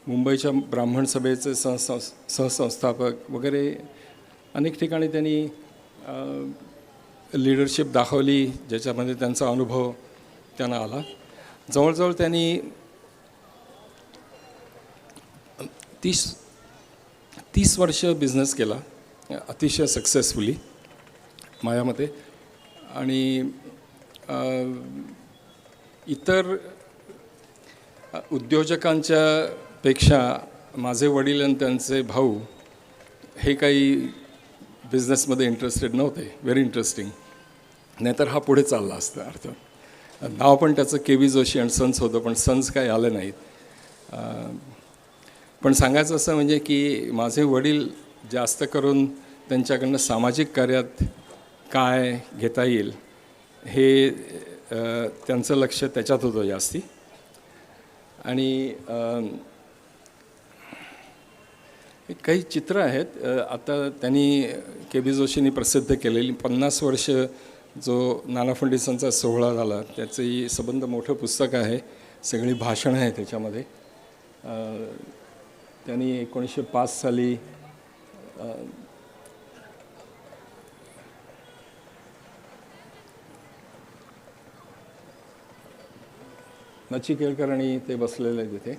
मुंबईच्या ब्राह्मण सभेचे सहसंस्थापक वगैरे अनेक ठिकाणी त्यांनी लीडरशिप दाखवली ज्याच्यामध्ये त्यांचा अनुभव त्यांना आला. जवळजवळ त्यांनी 30 वर्ष बिझनेस केला अतिशय सक्सेसफुली माझ्या मते. आणि इतर उद्योजकांच्या पेक्षा माझे वडील आणि त्यांचे भाऊ हे काही बिझनेसमध्ये इंटरेस्टेड नव्हते. Very interesting. नाहीतर हा पुढे चालला असता. अर्थात नाव पण त्याचं KV जोशी अँड सन्स होतं, पण सन्स काही आले नाहीत. पण सांगायचं असं म्हणजे की माझे वडील जास्त करून त्यांच्याकडनं सामाजिक कार्यात काय घेता येईल हे त्यांचं लक्ष त्याच्यात होतं जास्ती. आणि काही चित्र आहेत आता त्यांनी KV जोशींनी प्रसिद्ध केलेली. 50 वर्ष जो नाना फर्निचरचा सोहळा झाला त्याचंही संबंध मोठं पुस्तक आहे. सगळी भाषणं आहेत त्याच्यामध्ये. त्यांनी 1905 साली नचिकेळकर आणि ते बसलेले तिथे.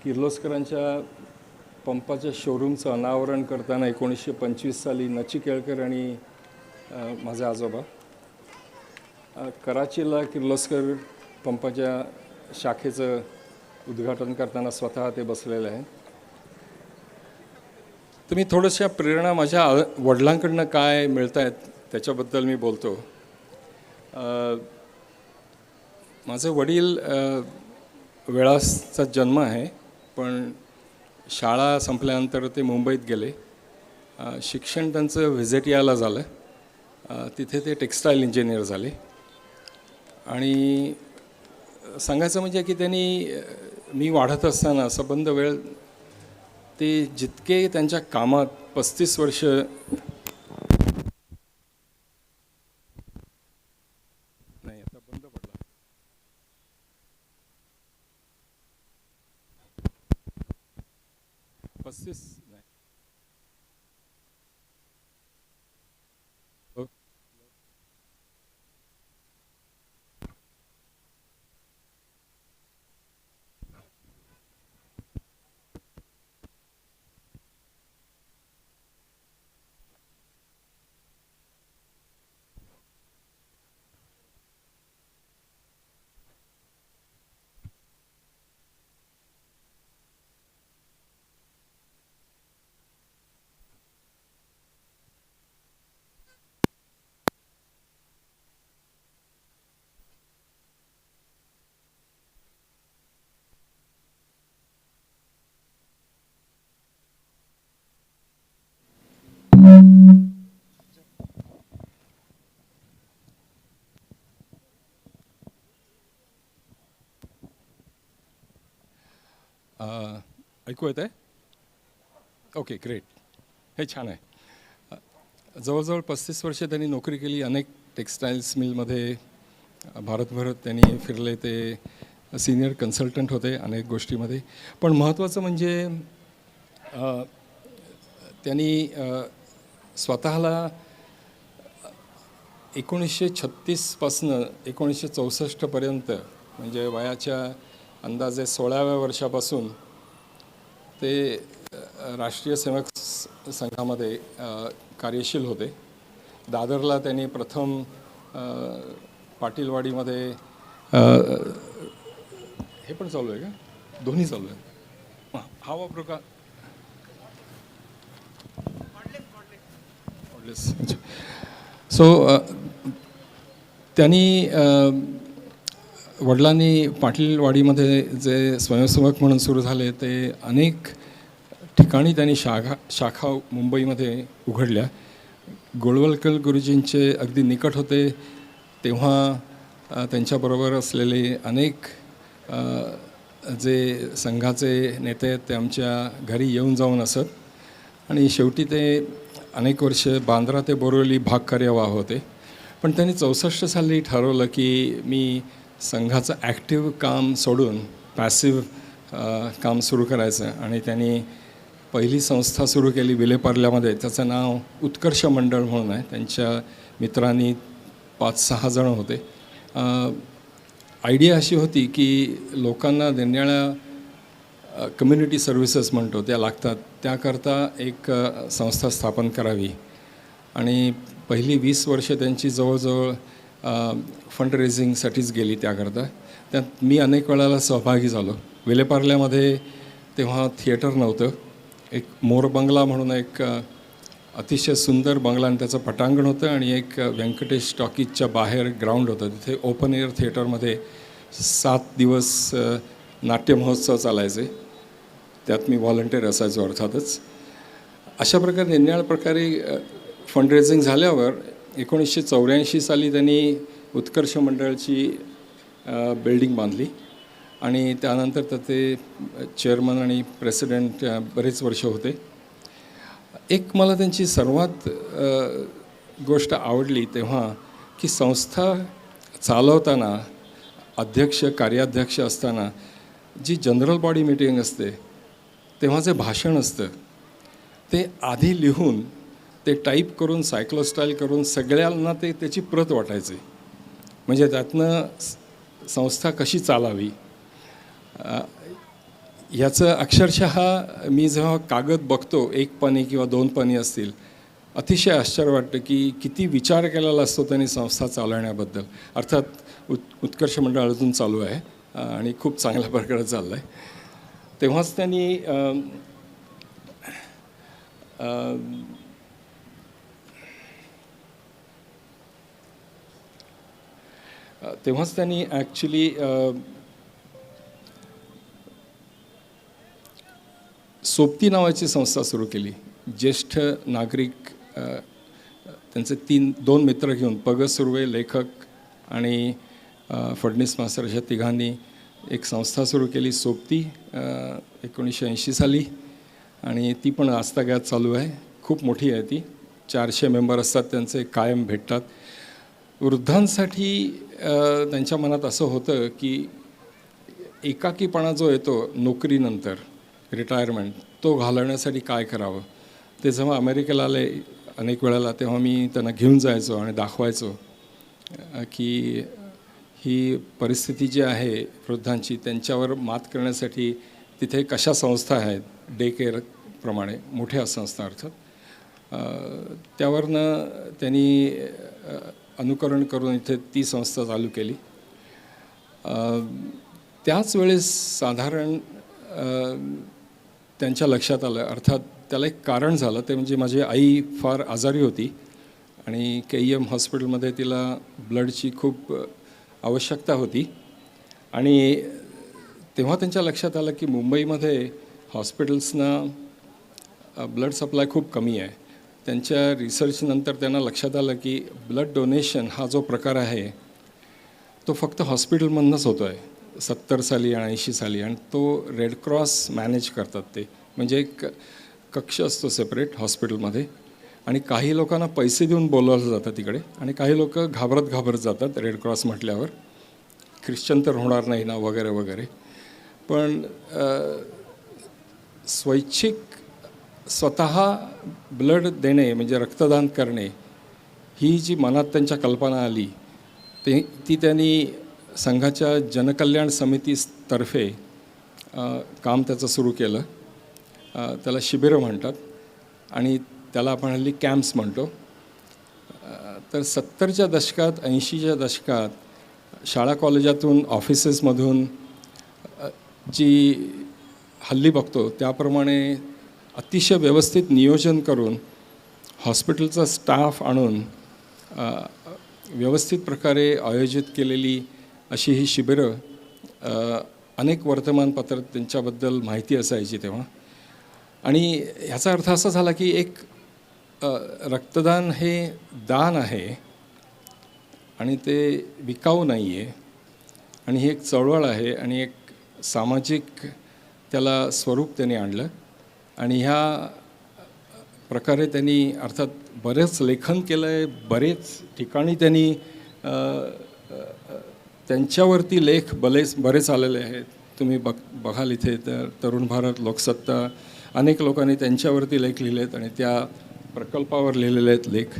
किर्लोस्करांच्या पंपाच्या शोरूमचं अनावरण करताना 1925 साली नची केळकर आणि माझे आजोबा कराचीला किर्लोस्कर पंपाच्या शाखेचं उद्घाटन करताना स्वतः ते बसलेले आहे. तर मी थोड्याशा प्रेरणा माझ्या वडिलांकडनं काय मिळत आहेत त्याच्याबद्दल मी बोलतो. माझे वडील वेळासचा जन्म आहे, पण शाळा संपल्यानंतर ते मुंबईत गेले. शिक्षण त्यांचं व्हिजेटियाला झालं. तिथे ते टेक्स्टाईल इंजिनियर झाले. आणि सांगायचं म्हणजे की त्यांनी मी वाढत असताना संबंध वेळ ते जितके त्यांच्या कामात 35 वर्ष नाही आता बंद पडला 35 नाही ऐकू येत आहे? Okay, great. हे छान आहे. जवळजवळ 35 वर्ष त्यांनी नोकरी केली. अनेक टेक्स्टाईल्स मिलमध्ये भारतभर त्यांनी फिरले. ते सिनियर कन्सल्टंट होते अनेक गोष्टीमध्ये. पण महत्त्वाचं म्हणजे त्यांनी स्वतःला 1936पासनं 1964पर्यंत म्हणजे वयाच्या अंदाजे 16व्या वर्षापासून ते राष्ट्रीय सेवक संघामध्ये कार्यशील होते. दादरला त्यांनी प्रथम पाटीलवाडीमध्ये हे पण चालू आहे का? दोन्ही चालू आहे. हा वापरू का? सो त्यांनी वडिलांनी पाटीलवाडीमध्ये जे स्वयंसेवक म्हणून सुरू झाले ते अनेक ठिकाणी त्यांनी शाखा मुंबईमध्ये उघडल्या. गोळवलकर गुरुजींचे अगदी निकट होते तेव्हा त्यांच्याबरोबर असलेले अनेक जे संघाचे नेते आहेत ते आमच्या घरी येऊन जाऊन असत. आणि शेवटी ते अनेक वर्ष बांद्रा ते बोरिवली भाग कार्यवाह होते. पण त्यांनी 64 साली ठरवलं की मी संघाचं ॲक्टिव्ह काम सोडून पॅसिव्ह काम सुरू करायचं. आणि त्यांनी पहिली संस्था सुरू केली विलेपार्ल्यामध्ये. त्याचं नाव उत्कर्ष मंडळ म्हणून आहे. त्यांच्या मित्रांनी 5-6 जण होते. आयडिया अशी होती की लोकांना निरनिराळ्या कम्युनिटी सर्व्हिसेस म्हणतो त्या लागतात, त्याकरता एक संस्था स्थापन करावी. आणि पहिली 20 वर्ष त्यांची जवळजवळ फंड रेझिंगसाठीच गेली त्याकरता. त्यात मी अनेक वेळाला सहभागी झालो. विलेपार्ल्यामध्ये तेव्हा थिएटर नव्हतं. एक मोर बंगला म्हणून एक अतिशय सुंदर बंगला आणि त्याचं पटांगण होतं. आणि एक व्यंकटेश टॉकीजच्या बाहेर ग्राउंड होतं. तिथे ओपन एअर थिएटरमध्ये 7 दिवस नाट्यमहोत्सव चालायचे. त्यात मी व्हॉलंटियर असायचो अर्थातच. अशा प्रकारे निरनिराळ्या प्रकारे फंड रेझिंग झाल्यावर 1984 साली त्यांनी उत्कर्ष मंडळाची बिल्डिंग बांधली. आणि त्यानंतर तर ते चेअरमन आणि प्रेसिडेंट बरेच वर्ष होते. एक मला त्यांची सर्वात गोष्ट आवडली तेव्हा की संस्था चालवताना अध्यक्ष कार्याध्यक्ष असताना जी जनरल बॉडी मीटिंग असते तेव्हा जे भाषण असतं ते आधी लिहून ते टाईप करून सायक्लोस्टाईल करून सगळ्यांना ते त्याची प्रत वाटायची. म्हणजे त्यातनं संस्था कशी चालावी ह्याचं अक्षरशः मी जेव्हा कागद बघतो, 1 पानी किंवा 2 पानी असतील, अतिशय आश्चर्य वाटतं की किती विचार केलेला असतो त्यांनी संस्था चालवण्याबद्दल. अर्थात उत्कर्ष मंडळ अजून चालू आहे आणि खूप चांगल्या प्रकारे चाललं आहे. तेव्हाच त्यांनी ॲक्च्युली सोबती नावाची संस्था सुरू केली. ज्येष्ठ नागरिक त्यांचे 2 मित्र घेऊन, पग सुर्वे लेखक आणि फडणीस मास्तर अशा तिघांनी एक संस्था सुरू केली सोबती 1980 साली, आणि ती पण आजतागायत चालू आहे. खूप मोठी आहे ती. 400 मेंबर असतात त्यांचे, कायम भेटतात. वृद्धांसाठी त्यांच्या मनात असं होतं की एकाकीपणा जो येतो नोकरीनंतर, रिटायरमेंट, तो घालवण्यासाठी काय करावं. ते जेव्हा अमेरिकेला आले अनेक वेळेला, तेव्हा मी त्यांना घेऊन जायचो आणि दाखवायचो की ही परिस्थिती जी आहे वृद्धांची, त्यांच्यावर मात करण्यासाठी तिथे कशा संस्था आहेत, डे केअरप्रमाणे मोठ्या संस्था अर्थात. त्यावरनं त्यांनी अनुकरण करून इथे ती संस्था चालू केली. त्याच वेळेस साधारण त्यांच्या लक्षात आलं, अर्थात त्याला एक कारण झालं. ते म्हणजे माझी आई फार आजारी होती आणि KEM हॉस्पिटलमध्ये तिला ब्लडची खूप आवश्यकता होती. आणि तेव्हा त्यांच्या लक्षात आलं की मुंबईमध्ये हॉस्पिटल्सना ब्लड सप्लाय खूप कमी आहे. त्यांच्या रिसर्चनंतर त्यांना लक्षात आलं की ब्लड डोनेशन हा जो प्रकार आहे तो फक्त हॉस्पिटलमधूनच होतो आहे 70 साली आणि 80 साली, आणि तो रेड क्रॉस मॅनेज करतात. ते म्हणजे एक कक्ष असतो सेपरेट हॉस्पिटलमध्ये, आणि काही लोकांना पैसे देऊन बोलवलं जातं तिकडे, आणि काही लोक घाबरत जातात रेड क्रॉस म्हटल्यावर, ख्रिश्चन तर होणार नाही ना वगैरे वगैरे. पण स्वैच्छिक स्वतः ब्लड देणे म्हणजे रक्तदान करणे, ही जी मनात त्यांच्या कल्पना आली ती त्यांनी संघाच्या जनकल्याण समितीतर्फे काम त्याचं सुरू केलं. त्याला शिबिरं म्हणतात आणि त्याला आपण हल्ली कॅम्प्स म्हणतो. तर 70च्या दशकात 80च्या दशकात शाळा कॉलेजातून ऑफिसेसमधून जी हल्ली बघतो त्याप्रमाणे अतिशय व्यवस्थित नियोजन करून हॉस्पिटलचा स्टाफ आणून व्यवस्थित प्रकारे आयोजित केलेली अशी ही शिबिरं, अनेक वर्तमानपत्रात त्यांच्याबद्दल माहिती असायची तेव्हा. आणि ह्याचा अर्थ असा झाला की एक रक्तदान हे दान आहे आणि ते विकाऊ नाही आहे, आणि ही एक चळवळ आहे आणि एक सामाजिक त्याला स्वरूप त्यांनी आणलं. आणि ह्या प्रकारे त्यांनी अर्थात बरेच लेखन केलं आहे, बरेच ठिकाणी त्यांनी त्यांच्यावरती लेख बरेच आलेले आहेत. तुम्ही बघाल इथे तर तरुण भारत, लोकसत्ता, अनेक लोकांनी त्यांच्यावरती लेख लिहिले आहेत आणि त्या प्रकल्पावर लिहिलेले आहेत लेख.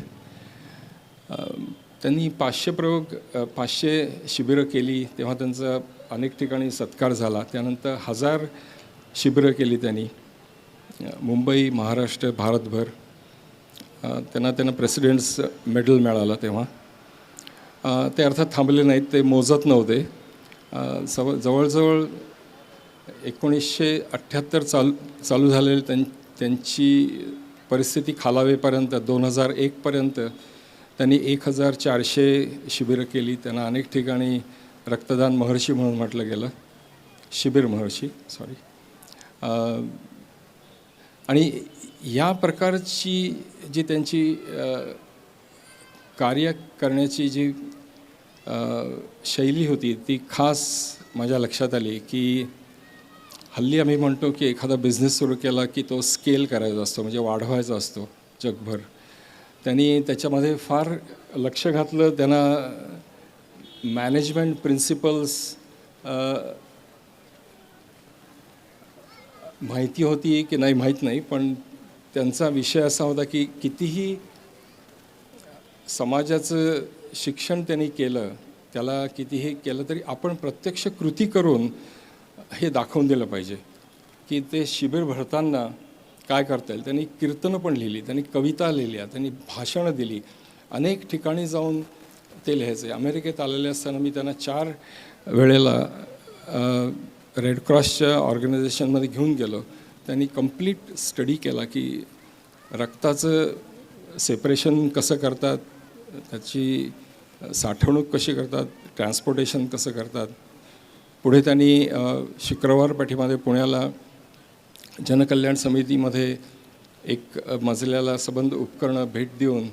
त्यांनी 500 शिबिरं केली, तेव्हा त्यांचा अनेक ठिकाणी सत्कार झाला. त्यानंतर 1000 शिबिरं केली त्यांनी मुंबई, महाराष्ट्र, भारतभर. त्यांना प्रेसिडेंट्स मेडल मिळालं तेव्हा. ते अर्थात थांबले नाहीत, ते मोजत नव्हते. जवळजवळ 1978 चालू झालेली त्यांची परिस्थिती खालावेपर्यंत 2001पर्यंत त्यांनी 1400 शिबिरं केली. त्यांना अनेक ठिकाणी रक्तदान महर्षी म्हणून म्हटलं गेलं, शिबिर महर्षी सॉरी. आणि या प्रकारची जी त्यांची कार्य करण्याची जी शैली होती ती खास माझ्या लक्षात आली. की हल्ली आम्ही म्हणतो की एखादा बिझनेस सुरू केला की तो स्केल करायचा असतो, म्हणजे वाढवायचा असतो जगभर. त्यांनी त्याच्यामध्ये फार लक्ष घातलं. त्यांना मॅनेजमेंट प्रिन्सिपल्स माहिती होती की नाही माहीत नाही, पण त्यांचा विषय असा होता की कितीही समाजाचं शिक्षण त्यांनी केलं, त्याला कितीही केलं तरी आपण प्रत्यक्ष कृती करून हे दाखवून दिलं पाहिजे. की ते शिबिर भरताना काय करता येईल. त्यांनी कीर्तनं पण लिहिली, त्यांनी कविता लिहिल्या, त्यांनी भाषणं दिली, अनेक ठिकाणी जाऊन ते लिहायचे. अमेरिकेत आलेले असताना मी त्यांना 4 वेळेला रेड क्रॉसच्या ऑर्गनायझेशनमध्ये घेऊन गेलो. त्यांनी कंप्लीट स्टडी केला की रक्ताचं सेपरेशन कसं करतात, त्याची साठवणूक कशी करतात, ट्रान्सपोर्टेशन कसं करतात. पुढे त्यांनी शुक्रवार पेठेमध्ये पुण्याला जनकल्याण समितीमध्ये एक मजल्याला सबंध उपकरणं भेट देऊन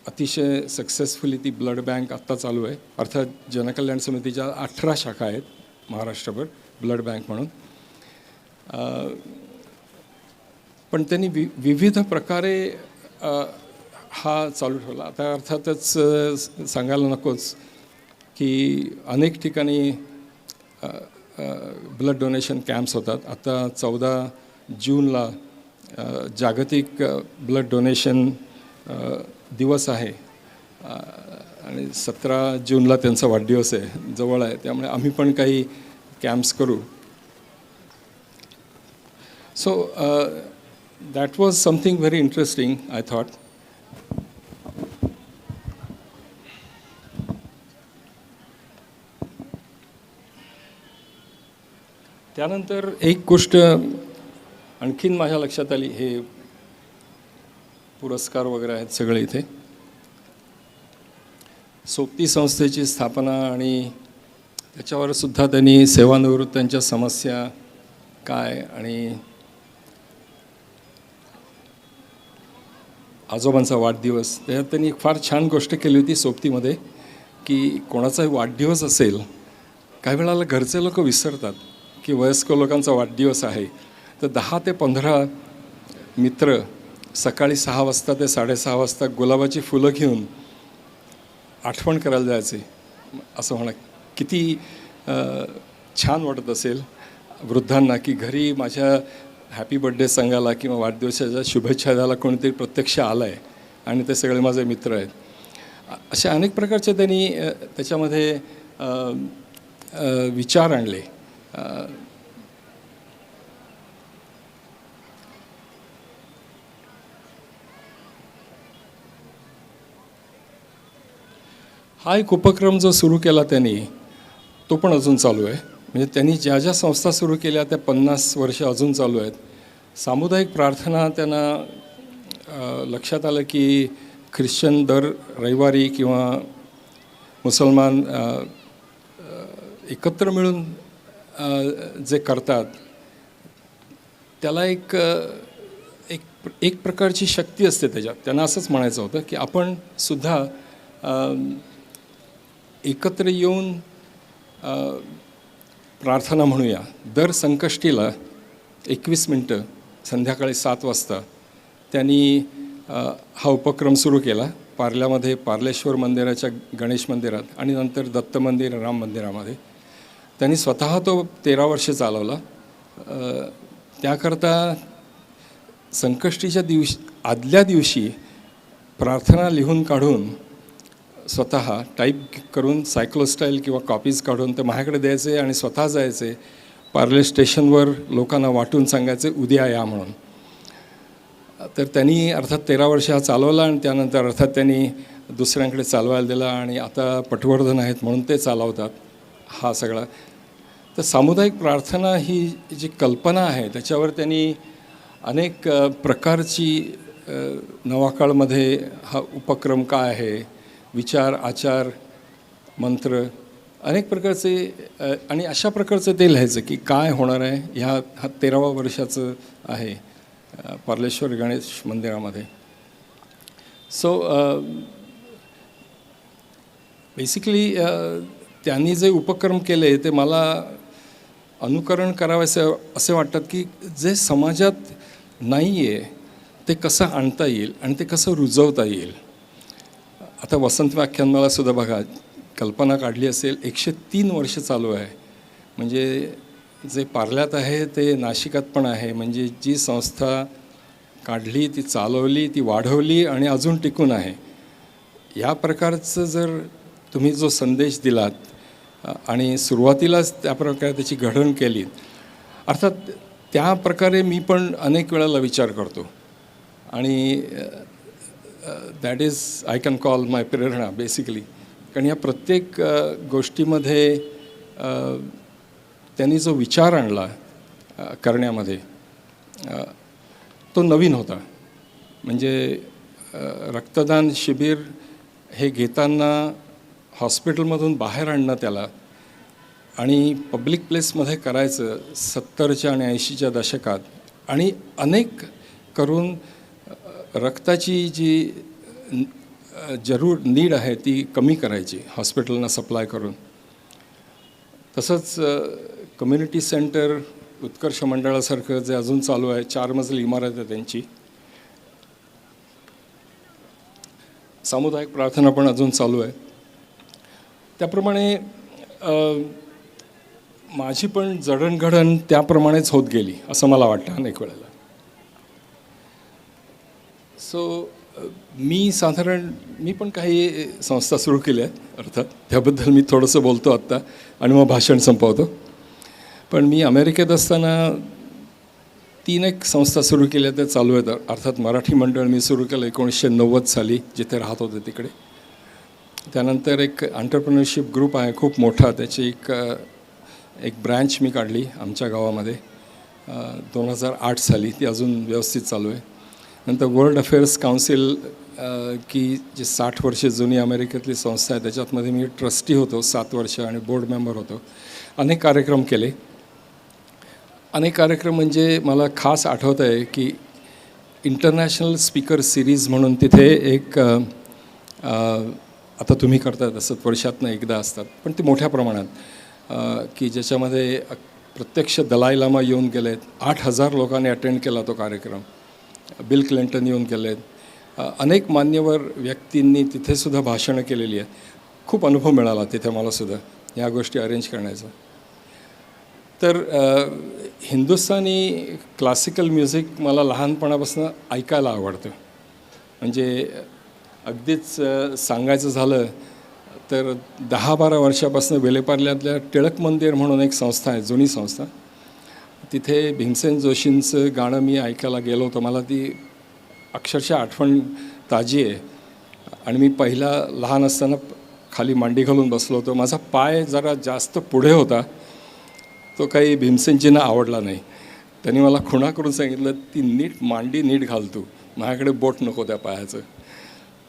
अतिशय सक्सेसफुली ती ब्लड बँक आत्ता चालू आहे. अर्थात जनकल्याण समितीच्या 18 शाखा आहेत महाराष्ट्रभर ब्लड बँक म्हणून. पण त्यांनी विविध प्रकारे हा चालू ठेवला. आता अर्थातच सांगायला नकोच की अनेक ठिकाणी ब्लड डोनेशन कॅम्प्स होतात. आता 14 जूनला जागतिक ब्लड डोनेशन दिवस आहे आणि 17 जूनला त्यांचा वाढदिवस आहे, जवळ आहे. त्यामुळे आम्ही पण काही कॅम्प्स करू. So that was something very interesting I thought. त्यानंतर एक गोष्ट आणखीन माझ्या लक्षात आली. हे पुरस्कार वगैरे आहेत सगळे इथे. सोबती संस्थेची स्थापना आणि त्याच्यावर सुद्धा त्यांनी सेवानिवृत्तांच्या समस्या काय आणि आजोबांचा वाढदिवस, त्याच्यात त्यांनी एक फार छान गोष्ट केली होती सोबतीमध्ये की कोणाचाही वाढदिवस असेल, काही वेळाला घरचे लोक विसरतात की वयस्कर लोकांचा वाढदिवस आहे, तर 10 ते 15 मित्र सकाळी 6 वाजता ते 6:30 वाजता गुलाबाची फुलं घेऊन आठवण करायला जायचे. असं म्हणा किती छान वाटत असेल वृद्धांना की घरी माझ्या हॅपी बर्थडे सांगायला किंवा वाढदिवसाच्या शुभेच्छा द्यायला कोणीतरी प्रत्यक्ष आलं आहे आणि ते सगळे माझे मित्र आहेत. अशा अनेक प्रकारचे त्यांनी त्याच्यामध्ये विचार आणले. हा एक उपक्रम जो सुरू केला त्यांनी तो पण अजून चालू आहे. म्हणजे त्यांनी ज्या ज्या संस्था सुरू केल्या त्या 50 वर्ष अजून चालू आहेत. सामुदायिक प्रार्थना त्यांना लक्षात आलं की ख्रिश्चन दर रविवारी किंवा मुसलमान एकत्र मिळून जे करतात त्याला एक प्रकारची शक्ती असते त्याच्यात. त्यांना असंच म्हणायचं होतं की आपण सुद्धा एकत्र येऊन प्रार्थना म्हणूया. दर संकष्टीला 21 मिनटं संध्याकाळी 7 वाजता त्यांनी हा उपक्रम सुरू केला. पार्ल्यामध्ये पार्लेश्वर मंदिराच्या गणेश मंदिरात आणि नंतर दत्त मंदिर राम मंदिरामध्ये त्यांनी स्वतः तो 13 वर्ष चालवला. त्याकरता संकष्टीच्या आदल्या दिवशी प्रार्थना लिहून काढून स्वतः टाईप करून सायक्लोस्टाईल किंवा कॉपीज काढून ते माझ्याकडे द्यायचे आणि स्वतः जायचे पार्ले स्टेशनवर लोकांना वाटून सांगायचे उद्या या म्हणून. तर त्यांनी अर्थात 13 वर्ष हा चालवला आणि त्यानंतर अर्थात त्यांनी दुसऱ्यांकडे चालवायला दिला आणि आता पटवर्धन आहेत म्हणून ते चालवतात हा सगळा. तर सामुदायिक प्रार्थना ही जी कल्पना आहे त्याच्यावर त्यांनी अनेक प्रकारची नवाकाळमध्ये हा उपक्रम काय आहे, विचार आचार मंत्र अनेक प्रकारचे आणि अशा प्रकारचं ते लिहायचं की काय होणार आहे. हा 13व्या वर्षाचं आहे पार्लेश्वर गणेश मंदिरामध्ये. सो बेसिकली त्यांनी जे उपक्रम केले ते मला अनुकरण करावंसं असे वाटतात की जे समाजात नाही आहे ते कसं आणता येईल आणि ते कसं रुजवता येईल. आता वसंत व्याख्यानमालासुद्धा बघा कल्पना काढली असेल 103 वर्ष चालू आहे. म्हणजे जे पार्ल्यात आहे ते नाशिकात पण आहे. म्हणजे जी संस्था काढली ती चालवली ती वाढवली आणि अजून टिकून आहे. या प्रकारचं जर तुम्ही जो संदेश दिलात आणि सुरुवातीलाच त्या प्रकारे त्याची घडण केली अर्थात त्या प्रकारे मी पण अनेक वेळेला विचार करतो आणि that is I can call my Prerna basically. कारण या प्रत्येक गोष्टीमध्ये त्यांनी जो विचार आणला करण्यामध्ये तो नवीन होता. म्हणजे रक्तदान शिबिर हे घेताना हॉस्पिटलमधून बाहेर आणणं त्याला आणि पब्लिक प्लेसमध्ये करायचं 70च्या आणि 80च्या दशकात आणि अनेक करून रक्ताची जी नीड आहे ती कमी करायची हॉस्पिटलना सप्लाय करून. तसंच कम्युनिटी सेंटर उत्कर्ष मंडळासारखं जे अजून चालू आहे, 4 मजली इमारत आहे त्यांची. सामुदायिक प्रार्थना पण अजून चालू आहे. त्याप्रमाणे माझी पण जडणघडण त्याप्रमाणेच होत गेली असं मला वाटतं अनेक वेळेला. सो मी पण काही संस्था सुरू केल्या आहेत अर्थात, त्याबद्दल मी थोडंसं बोलतो आत्ता आणि मग भाषण संपवतो. पण मी अमेरिकेत असताना 3 एक संस्था सुरू केल्या त्या चालू आहेत. अर्थात मराठी मंडळ मी सुरू केलं 1990 साली जिथे राहत होते तिकडे. त्यानंतर एक एंटरप्रेन्योरशिप ग्रुप आहे खूप मोठा, त्याची एक ब्रँच मी काढली आमच्या गावामध्ये 2008 साली. ती अजून व्यवस्थित चालू आहे. नंतर वर्ल्ड अफेअर्स काउन्सिल की जी 60 वर्षे जुनी अमेरिकेतली संस्था आहे त्याच्यातमध्ये मी ट्रस्टी होतो 7 वर्ष आणि बोर्ड मेंबर होतो. अनेक कार्यक्रम केले. अनेक कार्यक्रम म्हणजे मला खास आठवत आहे की इंटरनॅशनल स्पीकर सिरीज म्हणून तिथे एक आता तुम्ही करता तसं वर्षातनं एकदा असतात पण ते मोठ्या प्रमाणात की ज्याच्यामध्ये प्रत्यक्ष दलाई लामा येऊन गेलेत. 8,000 लोकांनी अटेंड केला तो कार्यक्रम. बिल क्लिंटन येऊन गेलेत. अनेक मान्यवर व्यक्तींनी तिथेसुद्धा भाषणं केलेली आहेत. खूप अनुभव मिळाला तिथे मलासुद्धा या गोष्टी अरेंज करण्याचा. तर हिंदुस्थानी क्लासिकल म्युझिक मला लहानपणापासून ऐकायला आवडतं. म्हणजे अगदीच सांगायचं झालं तर 10-12 वर्षापासून वेलेपार्ल्यातल्या टिळक मंदिर म्हणून एक संस्था आहे, जुनी संस्था. तिथे भीमसेन जोशींचं गाणं मी ऐकायला गेलो होतो. मला ती अक्षरशः आठवण ताजी आहे. आणि मी पहिला लहान असताना खाली मांडी घालून बसलो होतो. माझा पाय जरा जास्त पुढे होता, तो काही भीमसेनजींना आवडला नाही. त्यांनी मला खुणा करून सांगितलं ती नीट मांडी नीट घाल तू, माझ्याकडे बोट नको त्या पायाचं.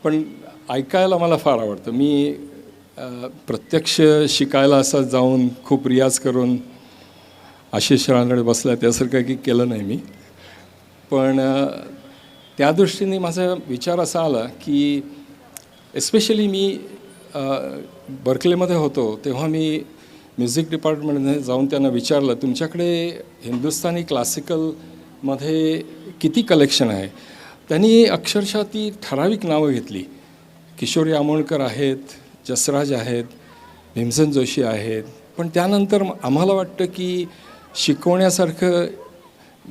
पण ऐकायला मला फार आवडतं. मी प्रत्यक्ष शिकायला असं जाऊन खूप रियाज करून आशिष रानडे बसला त्यासारखं काही केलं नाही मी. पण त्या दृष्टीने माझा विचार असा आला की एस्पेशली मी बर्कलेमध्ये होतो तेव्हा मी म्युझिक डिपार्टमेंटमध्ये जाऊन त्यांना विचारलं तुमच्याकडे हिंदुस्थानी क्लासिकलमध्ये किती कलेक्शन आहे. त्यांनी अक्षरशः ती ठराविक नावं घेतली. किशोरी आमोणकर आहेत, जसराज आहेत, भीमसेन जोशी आहेत. पण त्यानंतर आम्हाला वाटतं की शिकवण्यासारखं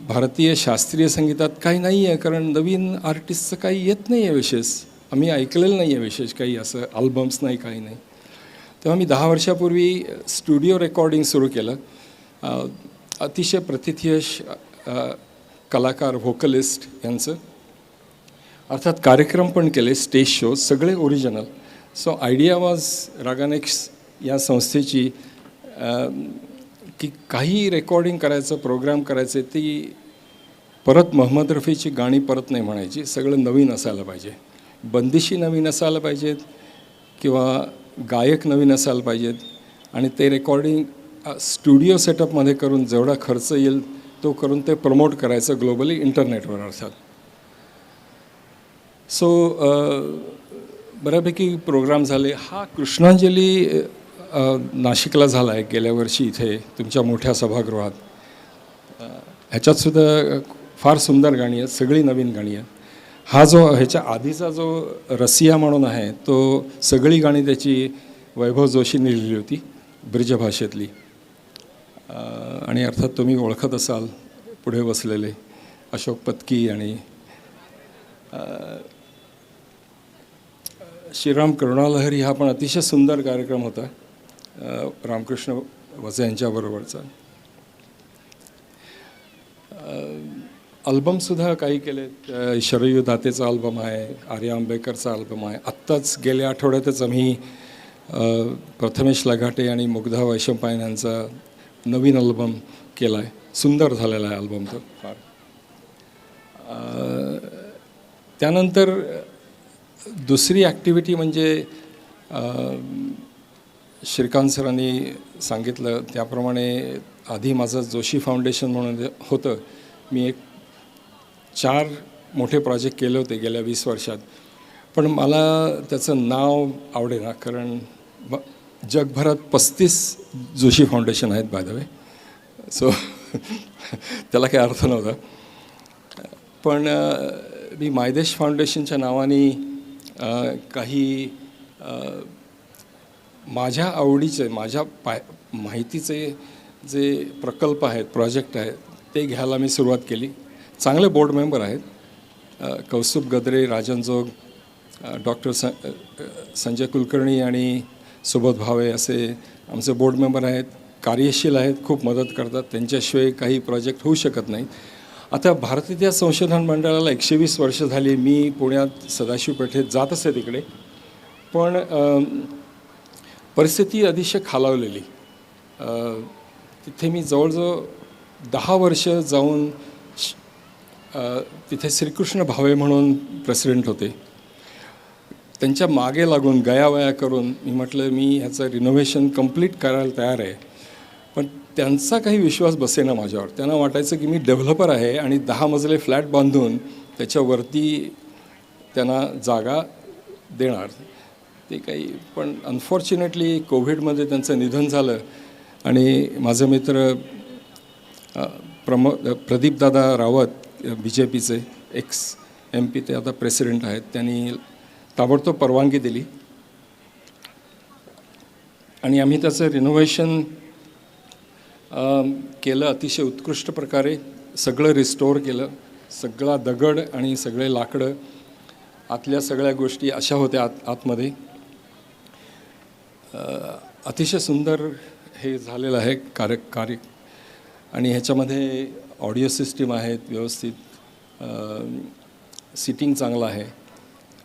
भारतीय शास्त्रीय संगीतात काही नाही आहे, कारण नवीन आर्टिस्टचं काही येत नाही आहे विशेष. आम्ही ऐकलेलं नाही आहे विशेष काही असं अल्बम्स नाही काही नाही. तेव्हा मी 10 वर्षापूर्वी स्टुडिओ रेकॉर्डिंग सुरू केलं. अतिशय प्रथितयश कलाकार व्होकलिस्ट यांचं. अर्थात कार्यक्रम पण केले, स्टेज शो सगळे ओरिजिनल. सो आयडिया वॉज रागानेक्स या संस्थेची की काही रेकॉर्डिंग करायचं, प्रोग्राम करायचे ती परत मोहम्मद रफीची गाणी परत नाही म्हणायची, सगळं नवीन असायला पाहिजे. बंदिशी नवीन असायला पाहिजेत किंवा गायक नवीन असायला पाहिजेत. आणि ते रेकॉर्डिंग स्टुडिओ सेटअपमध्ये करून जेवढा खर्च येईल तो करून ते प्रमोट करायचं ग्लोबली इंटरनेटवर अर्थात. सो बऱ्यापैकी प्रोग्राम झाले. हा कृष्णांजली नाशिकला झाला आहे गेल्या वर्षी इथे तुमच्या मोठ्या सभागृहात. ह्याच्यातसुद्धा फार सुंदर गाणी आहेत, सगळी नवीन गाणी आहेत. हा जो ह्याच्या आधीचा जो रसिया म्हणून आहे तो सगळी गाणी त्याची वैभव जोशींनी लिहिली होती ब्रिजभाषेतली. आणि अर्थात तुम्ही ओळखत असाल पुढे बसलेले अशोक पत्की आणि श्रीराम करुणालहरी. हा पण अतिशय सुंदर कार्यक्रम होता रामकृष्ण वझे यांच्याबरोबरचा. अल्बमसुद्धा काही केलेत. शरयू दातेचा अल्बम आहे, आर्या आंबेकरचा अल्बम आहे. आत्ताच गेल्या आठवड्यातच आम्ही प्रथमेश लगाटे आणि मुग्धा वैशंपायन यांचा नवीन अल्बम केला आहे. सुंदर झालेला आहे अल्बम तो फार. त्यानंतर दुसरी ॲक्टिव्हिटी म्हणजे श्रीकांत सरांनी सांगितलं त्याप्रमाणे आधी माझं जोशी फाउंडेशन म्हणून होतं. मी 4 मोठे प्रोजेक्ट केले होते गेल्या 20 वर्षात. पण मला त्याचं नाव आवडेना, कारण जगभरात 35 जोशी फाउंडेशन आहेत बाय द वे. सो त्याला काही अर्थ नव्हता. पण मी मायदेश फाउंडेशनच्या नावाने काही माझ्या आवडीचे, माझ्या माहितीचे जे प्रकल्प आहेत, प्रोजेक्ट आहेत, ते घ्यायला मी सुरुवात केली. चांगले बोर्ड मेंबर आहेत. कौस्तुभ गद्रे, राजन जोग, डॉक्टर संजय कुलकर्णी आणि सुबोध भावे असे आमचे बोर्ड मेंबर आहेत. कार्यशील आहेत, खूप मदत करतात. त्यांच्याशिवाय काही प्रोजेक्ट होऊ शकत नाही. आता भारतीय इतिहास संशोधन मंडळाला 120 वर्ष झाली. मी पुण्यात सदाशिव पेठेत जात असे तिकडे. पण परिस्थिती अतिशय खालावलेली. तिथे मी जवळजवळ 10 वर्ष जाऊन तिथे श्रीकृष्ण भावे म्हणून प्रेसिडेंट होते. त्यांच्या मागे लागून गयावया करून मी म्हटलं मी ह्याचं रिनोव्हेशन कंप्लीट करायला तयार आहे. पण त्यांचा काही विश्वास बसेना माझ्यावर. त्यांना वाटायचं की मी डेव्हलपर आहे आणि 10 मजले फ्लॅट बांधून त्याच्यावरती त्यांना जागा देणार. ते काही, पण अनफॉर्च्युनेटली कोविडमध्ये त्यांचं निधन झालं आणि माझे मित्र प्रदीपदादा रावत BJPचे एक्स MP, ते आता प्रेसिडेंट आहेत, त्यांनी ताबडतोब परवानगी दिली आणि आम्ही त्याचं रिनोव्हेशन केलं अतिशय उत्कृष्ट प्रकारे. सगळं रिस्टोअर केलं. सगळा दगड आणि सगळे लाकडं, आतल्या सगळ्या गोष्टी अशा होत्या आतमध्ये. अतिशय सुंदर हे झालेलं आहे कार्य. आणि ह्याच्यामध्ये ऑडिओ सिस्टीम आहेत व्यवस्थित, सिटिंग चांगलं आहे.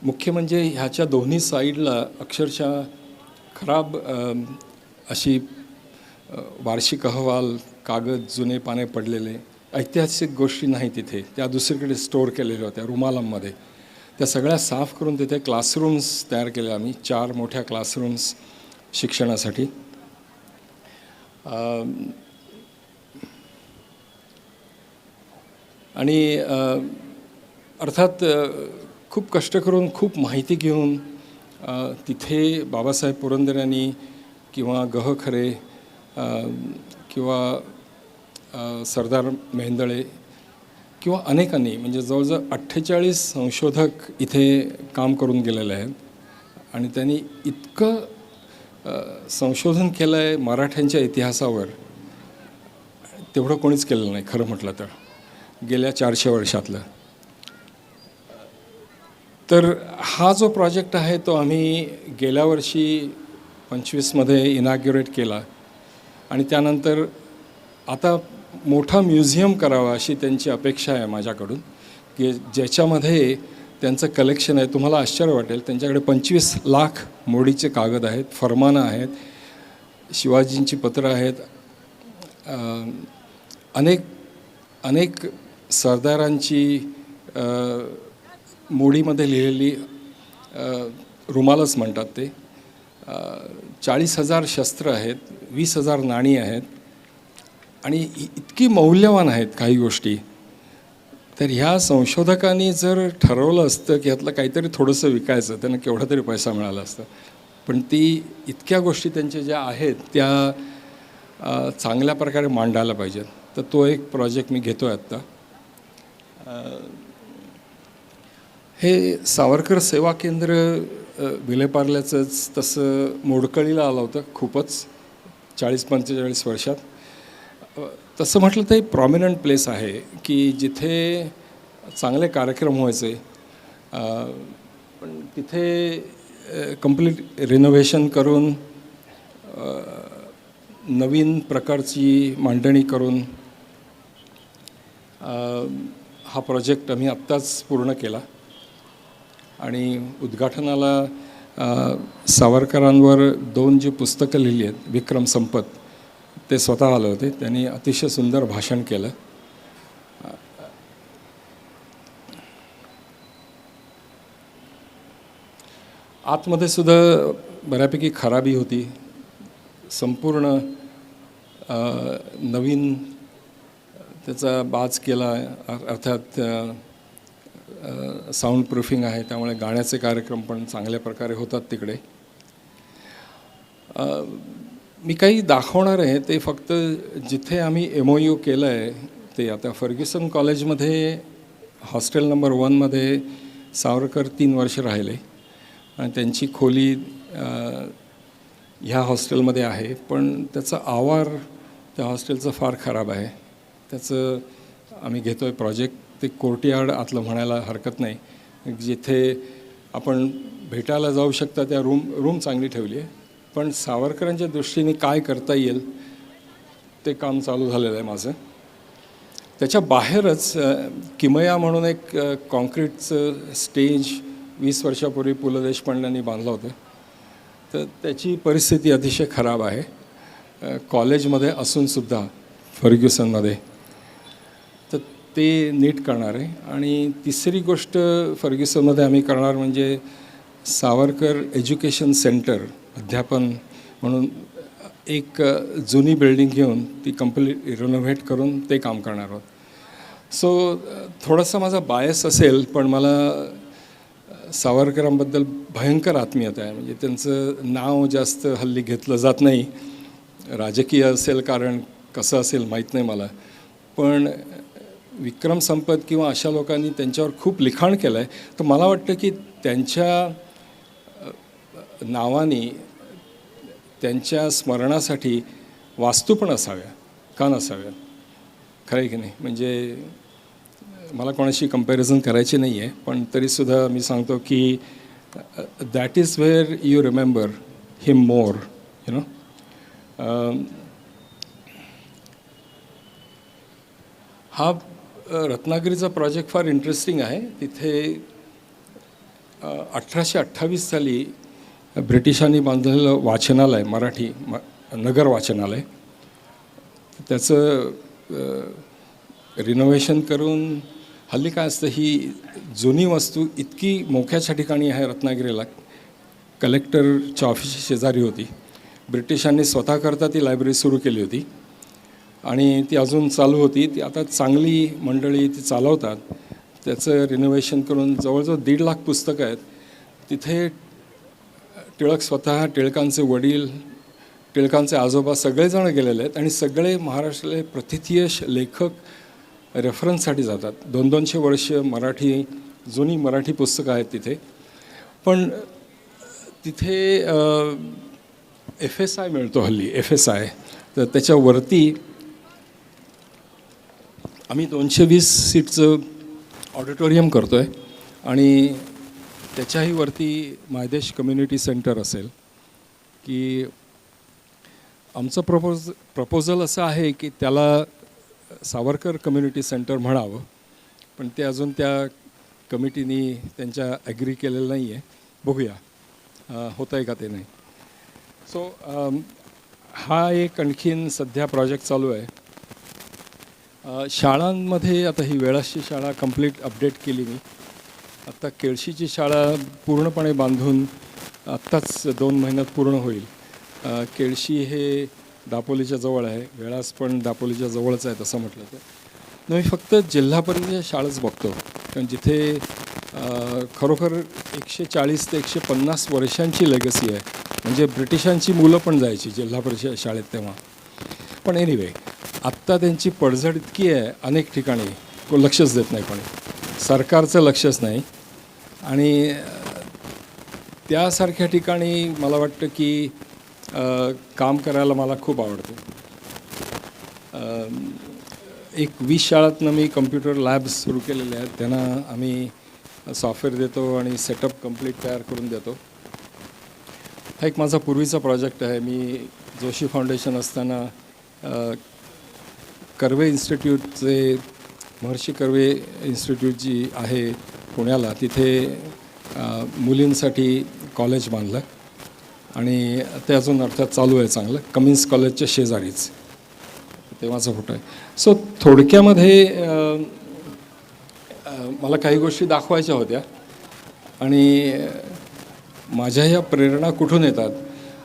मुख्य म्हणजे ह्याच्या दोन्ही साईडला अक्षरशः खराब अशी वार्षिक अहवाल, कागद, जुने पाने पडलेले, ऐतिहासिक गोष्टी नाही तिथे. त्या दुसरीकडे स्टोअर केलेल्या होत्या रुमालांमध्ये. त्या सगळ्या साफ करून तिथे क्लासरूम्स तयार केले आम्ही. 4 मोठ्या क्लासरूम्स शिक्षणासाठी. आणि अर्थात खूप कष्ट करून, खूप माहिती घेऊन तिथे बाबासाहेब पुरंदरे यांनी किंवा गह खरे किंवा सरदार मेहेंदळे किंवा अनेकांनी, म्हणजे जवळजवळ 48 संशोधक इथे काम करून गेलेले आहेत. आणि त्यांनी इतकं संशोधन केलं आहे मराठ्यांच्या इतिहासावर, तेवढं कोणीच केलेलं नाही खरं म्हटलं तर गेल्या 400 वर्षातलं. तर हा जो प्रोजेक्ट आहे तो आम्ही गेल्या वर्षी 25मध्ये इनॉग्युरेट केला. आणि त्यानंतर आता मोठा म्युझियम करावा अशी त्यांची अपेक्षा आहे माझ्याकडून, की ज्याच्यामध्ये त्यांचं कलेक्शन आहे. तुम्हाला आश्चर्य वाटेल, त्यांच्याकडे 25 लाख मोडीचे कागद आहेत, फरमानं आहेत, शिवाजींची पत्रं आहेत, अनेक सरदारांची मोडीमध्ये लिहिलेली रुमालच म्हणतात ते, 40,000 शस्त्र आहेत, 20,000 नाणी आहेत. आणि इतकी मौल्यवान आहेत काही गोष्टी. तर ह्या संशोधकांनी जर ठरवलं असतं की ह्यातलं काहीतरी थोडंसं विकायचं, त्यांना केवढा तरी पैसा मिळाला असता. पण ती इतक्या गोष्टी त्यांच्या ज्या आहेत त्या चांगल्या प्रकारे मांडायला पाहिजेत. तर तो एक प्रोजेक्ट मी घेतो आहे आत्ता. हे सावरकर सेवा केंद्र विलेपार्ल्याचंच तसं मोडकळीला आलं होतं खूपच 40-45 वर्षात. तसं म्हटलं तर एक प्रॉमिनंट प्लेस आहे की जिथे चांगले कार्यक्रम व्हायचे. पण तिथे कंप्लीट रिनोव्हेशन करून नवीन प्रकारची मांडणी करून हा प्रोजेक्ट आम्ही आत्ताच पूर्ण केला आणि उद्घाटनाला सावरकरांवर 2 जी पुस्तकं लिहिली आहेत, विक्रम संपत, ते स्वतः आले होते. त्यांनी अतिशय सुंदर भाषण केलं. आतमध्ये सुद्धा बऱ्यापैकी खराबी होती. संपूर्ण नवीन त्याचा बाज केला, अर्थात साऊंड प्रूफिंग आहे, त्यामुळे गाण्याचे कार्यक्रम पण चांगल्या प्रकारे होतात तिकडे. मी काही दाखवणार आहे ते फक्त जिथे आम्ही MOU केलं आहे ते. आता फर्ग्युसन कॉलेजमध्ये हॉस्टेल नंबर 1मध्ये सावरकर 3 वर्ष राहिले आणि त्यांची खोली ह्या हॉस्टेलमध्ये आहे, पण त्याचा आवार त्या हॉस्टेलचं फार खराब आहे. त्याचं आम्ही घेतो आहे प्रोजेक्ट. ते कोर्टयार्ड आतलं म्हणायला हरकत नाही, जिथे आपण भेटायला जाऊ शकता त्या रूम चांगली ठेवली आहे. पण सावरकरांच्या दृष्टीने काय करता येईल ते काम चालू झालेलं आहे माझं. त्याच्या बाहेरच किमया म्हणून एक कॉन्क्रीटचं स्टेज 20 वर्षापूर्वी पु ल देशपांड्यांनी बांधलं होतं. तर त्याची परिस्थिती अतिशय खराब आहे कॉलेजमध्ये असूनसुद्धा, फर्ग्युसनमध्ये. तर ते नीट करणार आहे. आणि तिसरी गोष्ट फर्ग्युसनमध्ये आम्ही करणार म्हणजे सावरकर एज्युकेशन सेंटर, अध्यापन म्हणून एक जुनी बिल्डिंग घेऊन ती कंप्लीट रिनोव्हेट करून ते काम करणार आहोत. सो थोडासा माझा बायस असेल, पण मला सावरकरांबद्दल भयंकर आत्मीयता आहे. म्हणजे त्यांचं नाव जास्त हल्ली घेतलं जात नाही. राजकीय असेल कारण कसं असेल माहीत नाही मला, पण विक्रम संपत किंवा अशा लोकांनी त्यांच्यावर खूप लिखाण केलं आहे. तर मला वाटतं की त्यांच्या नावाने, त्यांच्या स्मरणासाठी वास्तू पण असाव्या, का नसाव्या? खरं आहे की नाही? म्हणजे मला कोणाशी कंपॅरिझन करायची नाही आहे, पण तरीसुद्धा मी सांगतो की that is where you remember him more, you know. हा रत्नागिरीचा प्रोजेक्ट फार इंटरेस्टिंग आहे. तिथे 1828 साली ब्रिटिशांनी बांधलेलं वाचनालय, मराठी नगर वाचनालय, त्याचं रिनोव्हेशन करून हल्ली काय असतं, ही जुनी वस्तू इतकी मोक्याच्या ठिकाणी आहे रत्नागिरीला, कलेक्टरच्या ऑफिसची शेजारी होती. ब्रिटिशांनी स्वतःकरता ती लायब्ररी सुरू केली होती आणि ती अजून चालू होती. ती आता चांगली मंडळी ती चालवतात. त्याचं रिनोव्हेशन करून जवळजवळ 1.5 लाख पुस्तकं आहेत तिथे. टिळक स्वतः, टिळकांचे वडील, टिळकांचे आजोबा सगळेजण गेलेले आहेत आणि सगळे महाराष्ट्रातले प्रथितीय लेखक रेफरन्ससाठी जातात. 200-200 वर्ष मराठी, जुनी मराठी पुस्तकं आहेत तिथे. पण तिथे FSI मिळतो हल्ली, FSI. तर त्याच्यावरती आम्ही 220 सीटचं ऑडिटोरियम करतो आहे आणि त्याच्याही वरती मायदेश कम्युनिटी सेंटर असेल. की आमचं प्रपोजल असं आहे की त्याला सावरकर कम्युनिटी सेंटर म्हणावं, पण ते अजून त्या कमिटीनी त्यांच्या ॲग्री केलेलं नाही आहे. बघूया होतं आहे का ते नाही. सो हा एक आणखीन सध्या प्रोजेक्ट चालू आहे. शाळांमध्ये आता ही वेळाची शाळा कंप्लीट अपडेट केली मी. आत्ता केळशीची शाळा पूर्णपणे बांधून आत्ताच 2 महिन्यात पूर्ण होईल. केळशी हे दापोलीच्या जवळ आहे, वेळास पण दापोलीच्या जवळच आहे तसं म्हटलं तर. मी फक्त जिल्हा परिषद शाळाच बघतो, कारण जिथे खरोखर 140 ते 150 वर्षांची लेगसी आहे. म्हणजे ब्रिटिशांची मुलं पण जायची जिल्हा परिषद शाळेत तेव्हा. पण एनिवे आत्ता त्यांची पडझड इतकी आहे अनेक ठिकाणी, कोण लक्षच देत नाही, पण सरकारचं लक्षच नाही. आणि त्यासारख्या ठिकाणी मला वाटतं की काम करायला मला खूप आवडतं. एक 20 शाळातनं मी कम्प्युटर लॅब्स सुरू केलेले आहेत. त्यांना आम्ही सॉफ्टवेअर देतो आणि सेटअप कंप्लीट तयार करून देतो. हा एक माझा पूर्वीचा प्रोजेक्ट आहे. मी जोशी फाउंडेशन असताना कर्वे इन्स्टिट्यूटचे महर्षी कर्वे इन्स्टिट्यूट जी आहे पुण्याला, तिथे मुलींसाठी कॉलेज बांधलं आणि ते अजून अर्थात चालू आहे चांगलं, कमिन्स कॉलेजच्या शेजारीच, तेव्हाचा फोटो आहे. सो थोडक्यामध्ये मला काही गोष्टी दाखवायच्या होत्या आणि माझ्या ह्या प्रेरणा कुठून येतात,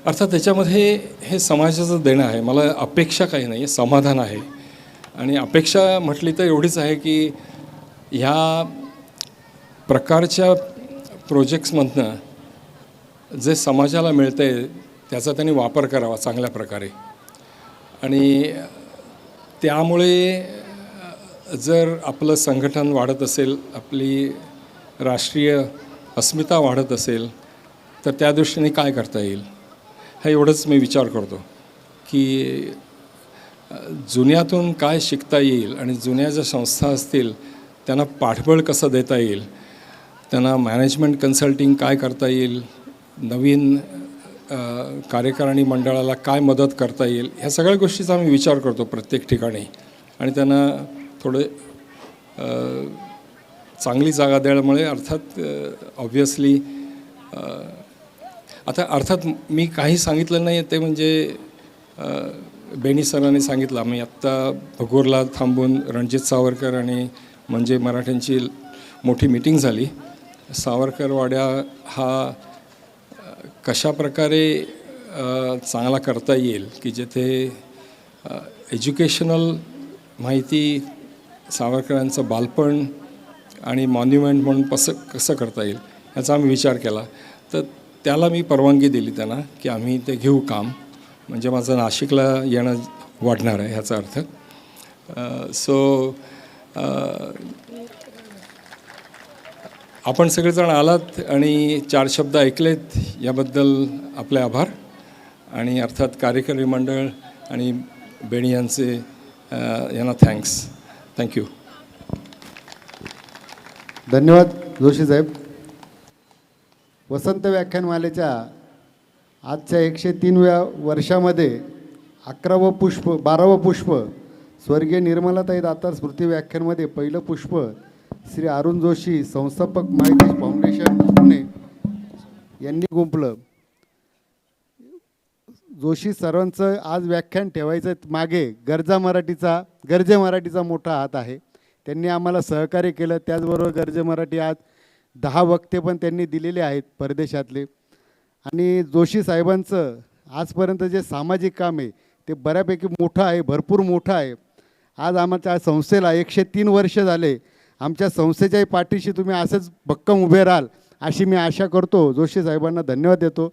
अर्थात त्याच्यामध्ये हे समाजाचं देणं आहे. मला अपेक्षा काही नाही आहे, समाधान आहे. आणि अपेक्षा म्हटली तर एवढीच आहे की ह्या प्रकारच्या प्रोजेक्ट्समधनं जे समाजाला मिळतं आहे त्याचा त्यांनी वापर करावा चांगल्या प्रकारे. आणि त्यामुळे जर आपलं संघटन वाढत असेल, आपली राष्ट्रीय अस्मिता वाढत असेल, तर त्या दृष्टीने काय करता येईल हे एवढंच मी विचार करतो की जुन्यातून काय शिकता येईल आणि जुन्या ज्या संस्था असतील त्यांना पाठबळ कसं देता येईल, त्यांना मॅनेजमेंट कन्सल्टिंग काय करता येईल, नवीन कार्यकारिणी मंडळाला काय मदत करता येईल, ह्या सगळ्या गोष्टीचा मी विचार करतो प्रत्येक ठिकाणी. आणि त्यांना थोडे चांगली जागा द्यायमुळे अर्थात ऑब्व्हियसली आता अर्थात मी काही सांगितलं नाही ते म्हणजे बेनी सरांनी सांगितलं. आम्ही आत्ता भगोरला थांबून रणजित सावरकर आणि म्हणजे मराठ्यांची मोठी मीटिंग झाली. सावरकरवाड्या हा कशा प्रकारे चांगला करता येईल की जिथे एज्युकेशनल माहिती, सावरकरांचं बालपण आणि मॉन्युमेंट म्हणून कसं करता येईल याचा आम्ही विचार केला. तर त्याला मी परवानगी दिली त्यांना की आम्ही ते घेऊ काम, म्हणजे माझं नाशिकला येणं वाढणार आहे ह्याचा अर्थ. सो आपण सगळेजण आलात आणि 4 शब्द ऐकलेत याबद्दल आपले आभार. आणि अर्थात कार्यकारी मंडळ आणि बेणी यांचे यांना थँक्स. थँक्यू. धन्यवाद जोशी साहेब. वसंत व्याख्यानमालेच्या आजच्या 103व्या वर्षामध्ये 11वं पुष्प 12वं पुष्प स्वर्गीय निर्मलाताई दातार स्मृती व्याख्यानमध्ये पहिलं पुष्प श्री अरुण जोशी संस्थापक माहिती फाउंडेशन पुणे यांनी गुंफलं. जोशी सरांचं आज व्याख्यान ठेवायचं मागे गरजे मराठीचा मोठा हात आहे. त्यांनी आम्हाला सहकार्य केलं. त्याचबरोबर गरजे मराठी आज 10 वक्ते पण त्यांनी दिलेले आहेत परदेशातले. आणि जोशी साहेबांचं आजपर्यंत जे सामाजिक काम आहे ते बऱ्यापैकी मोठं आहे, भरपूर मोठं आहे. आज आमच्या संस्थेला 103 वर्ष झाले. आमच्या संस्थेच्याही पाठीशी तुम्ही असंच भक्कम उभे राहाल अशी मी आशा करतो. जोशी साहेबांना धन्यवाद देतो.